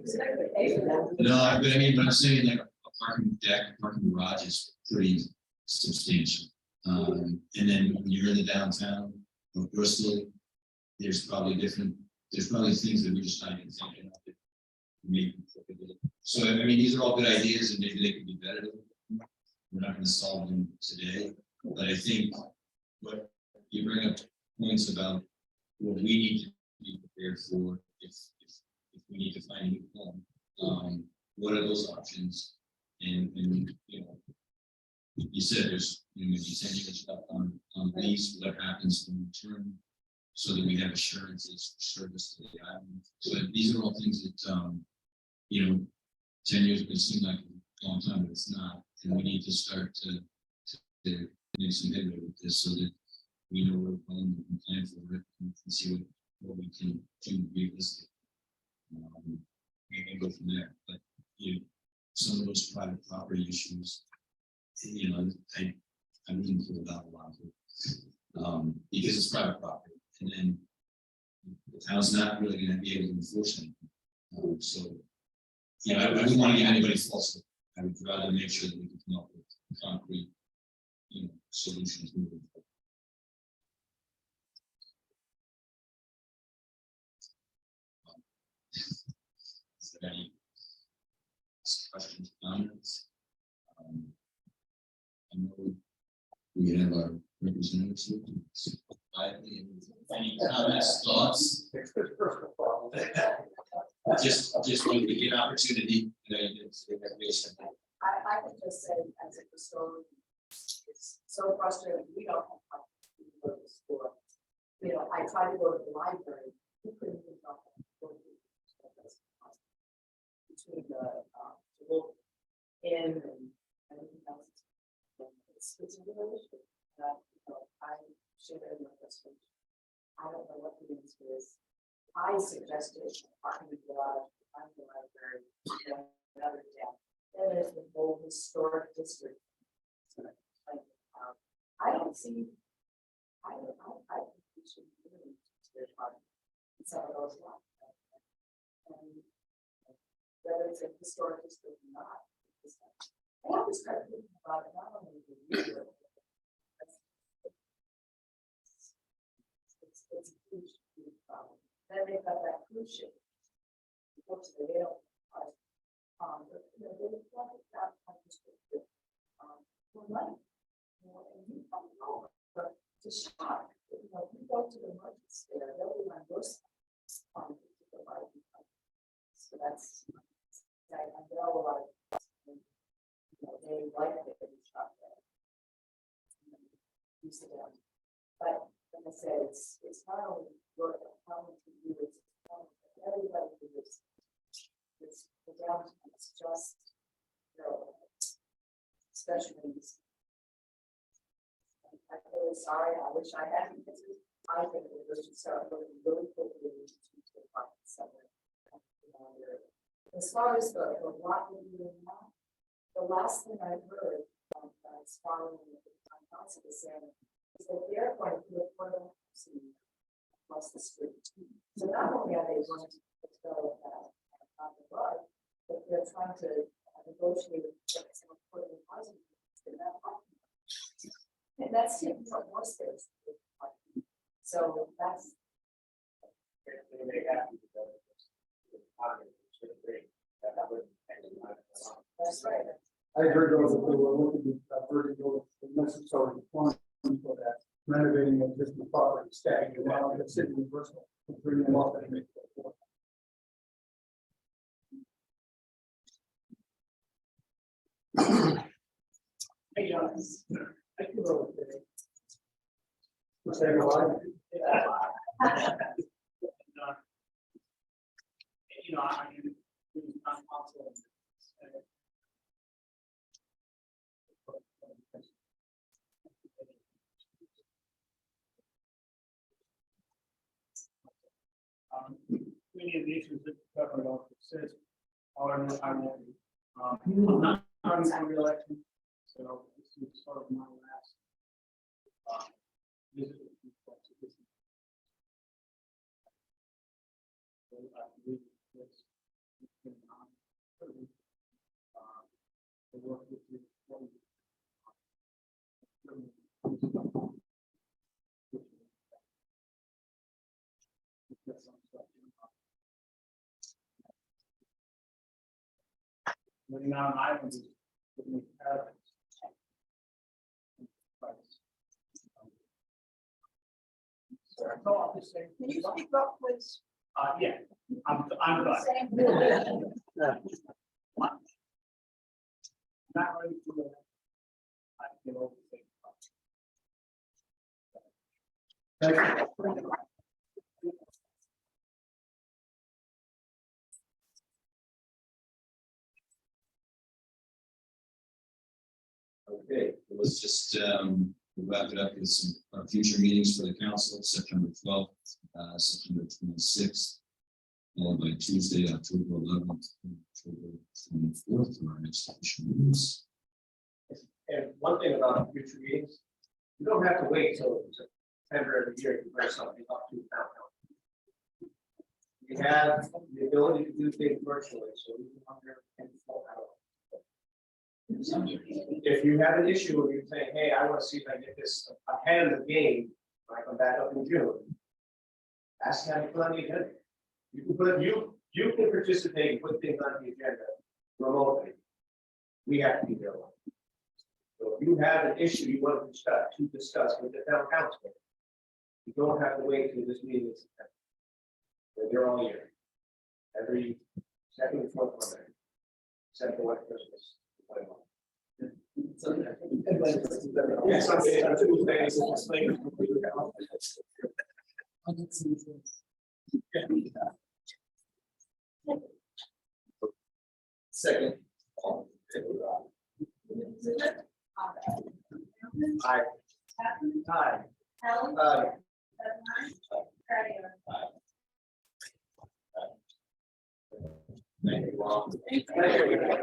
S2: but I mean, but I'm saying like a parking deck, parking garage is pretty substantial. And then when you're in the downtown of Bristol, there's probably things that we just not even thinking of. Maybe. So I mean, these are all good ideas and maybe they could be better. We're not gonna solve them today, but I think what you bring up points about what we need to be prepared for if we need to find a new home. What are those options? And you know, you said there's maybe 10 years left on lease. What happens in return, so that we have assurances for service to the island. So these are all things that you know, 10 years can seem like a long time, but it's not. And we need to start to make some headway with this, so that we know where we're going, we can plan for it, and see what we can do realistic. We can go from there. But some of those private property issues, you know, I wouldn't put it out a lot of it, because it's private property, and then the town's not really going to be able to enforce anything. So, you know, I wouldn't want to give anybody false hope. I would rather make sure that we can come up with concrete, you know, solutions moving forward. Is there any questions, comments? I know we have our representatives here. Quietly, any comments, thoughts? Just when we get opportunity.
S11: I can just say, as a historian, it's so frustrating. We don't have time to go to school. You know, I try to go to the library. We couldn't even go between the look in and everything else. It's a real issue that I share in my frustration. I don't know what the answer is. I suggested parking the garage, behind the library, another day. Then there's the whole historic district. I don't see. I think we should be doing this parking in some of those lots. And whether it's a historic district or not. I always try to think about it, not only the It's a huge problem. Then they've got that cruise ship. Go to the rail. They want it out of the for money. And you come over to shop. We go to the markets there, they'll be on your side. So that's, I know a lot of, they like it, they shop there. Use it down. But like I said, it's not only your problem to you, it's everybody who lives. It's the downtown, it's just, especially these. I'm really sorry, I wish I hadn't, I think it was just start looking really quickly to find somewhere. As far as the what we're doing now, the last thing I heard, as following the town council was saying, is that they're going to do a portal across the street. So not only are they going to go on the road, but they're trying to negotiate some affordable housing in that parking. And that's taking up more space. So that's.
S6: They may have to go.
S11: That's right.
S1: I heard those, that they were looking at vertical necessary funds for that renovating existing property, stacking them out, and sitting in Bristol, bringing them up and make it work.
S14: Hey, John. I can roll with it.
S1: Say goodbye.
S14: You know, I mean, I'm also. Many of the issues that covered off the says, I'm not running for reelection, so this is sort of my last visit with you folks. So I believe it's been to work with you. Living on an island is really paradise. So I'll just say.
S11: Can you speak up, please?
S14: Yeah, I'm done. Not ready to go. I can overthink.
S2: Okay, let's just wrap it up with some future meetings for the council, September 12th, September 26th, followed by Tuesday, October 11th, and October 24th, for our next official meetings.
S6: And one thing about future meetings, you don't have to wait till September every year to bring something up to the town council. We have the ability to do things virtually, so we can come here and full out. If you have an issue where you say, hey, I want to see if I get this ahead of the game, when I come back up in June, ask to have it put on the agenda. You can put, you can participate and put things on the agenda remotely. We have to be there. So if you have an issue you want to discuss with the town council, you don't have to wait till this meeting is September. They're all year. Every second and fourth Monday. Except for what Christmas. Yes, Sunday, on Tuesdays, it's like. Second. Aye. Aye.
S11: Helen?
S6: Aye.
S2: Thank you all.
S6: Thank you.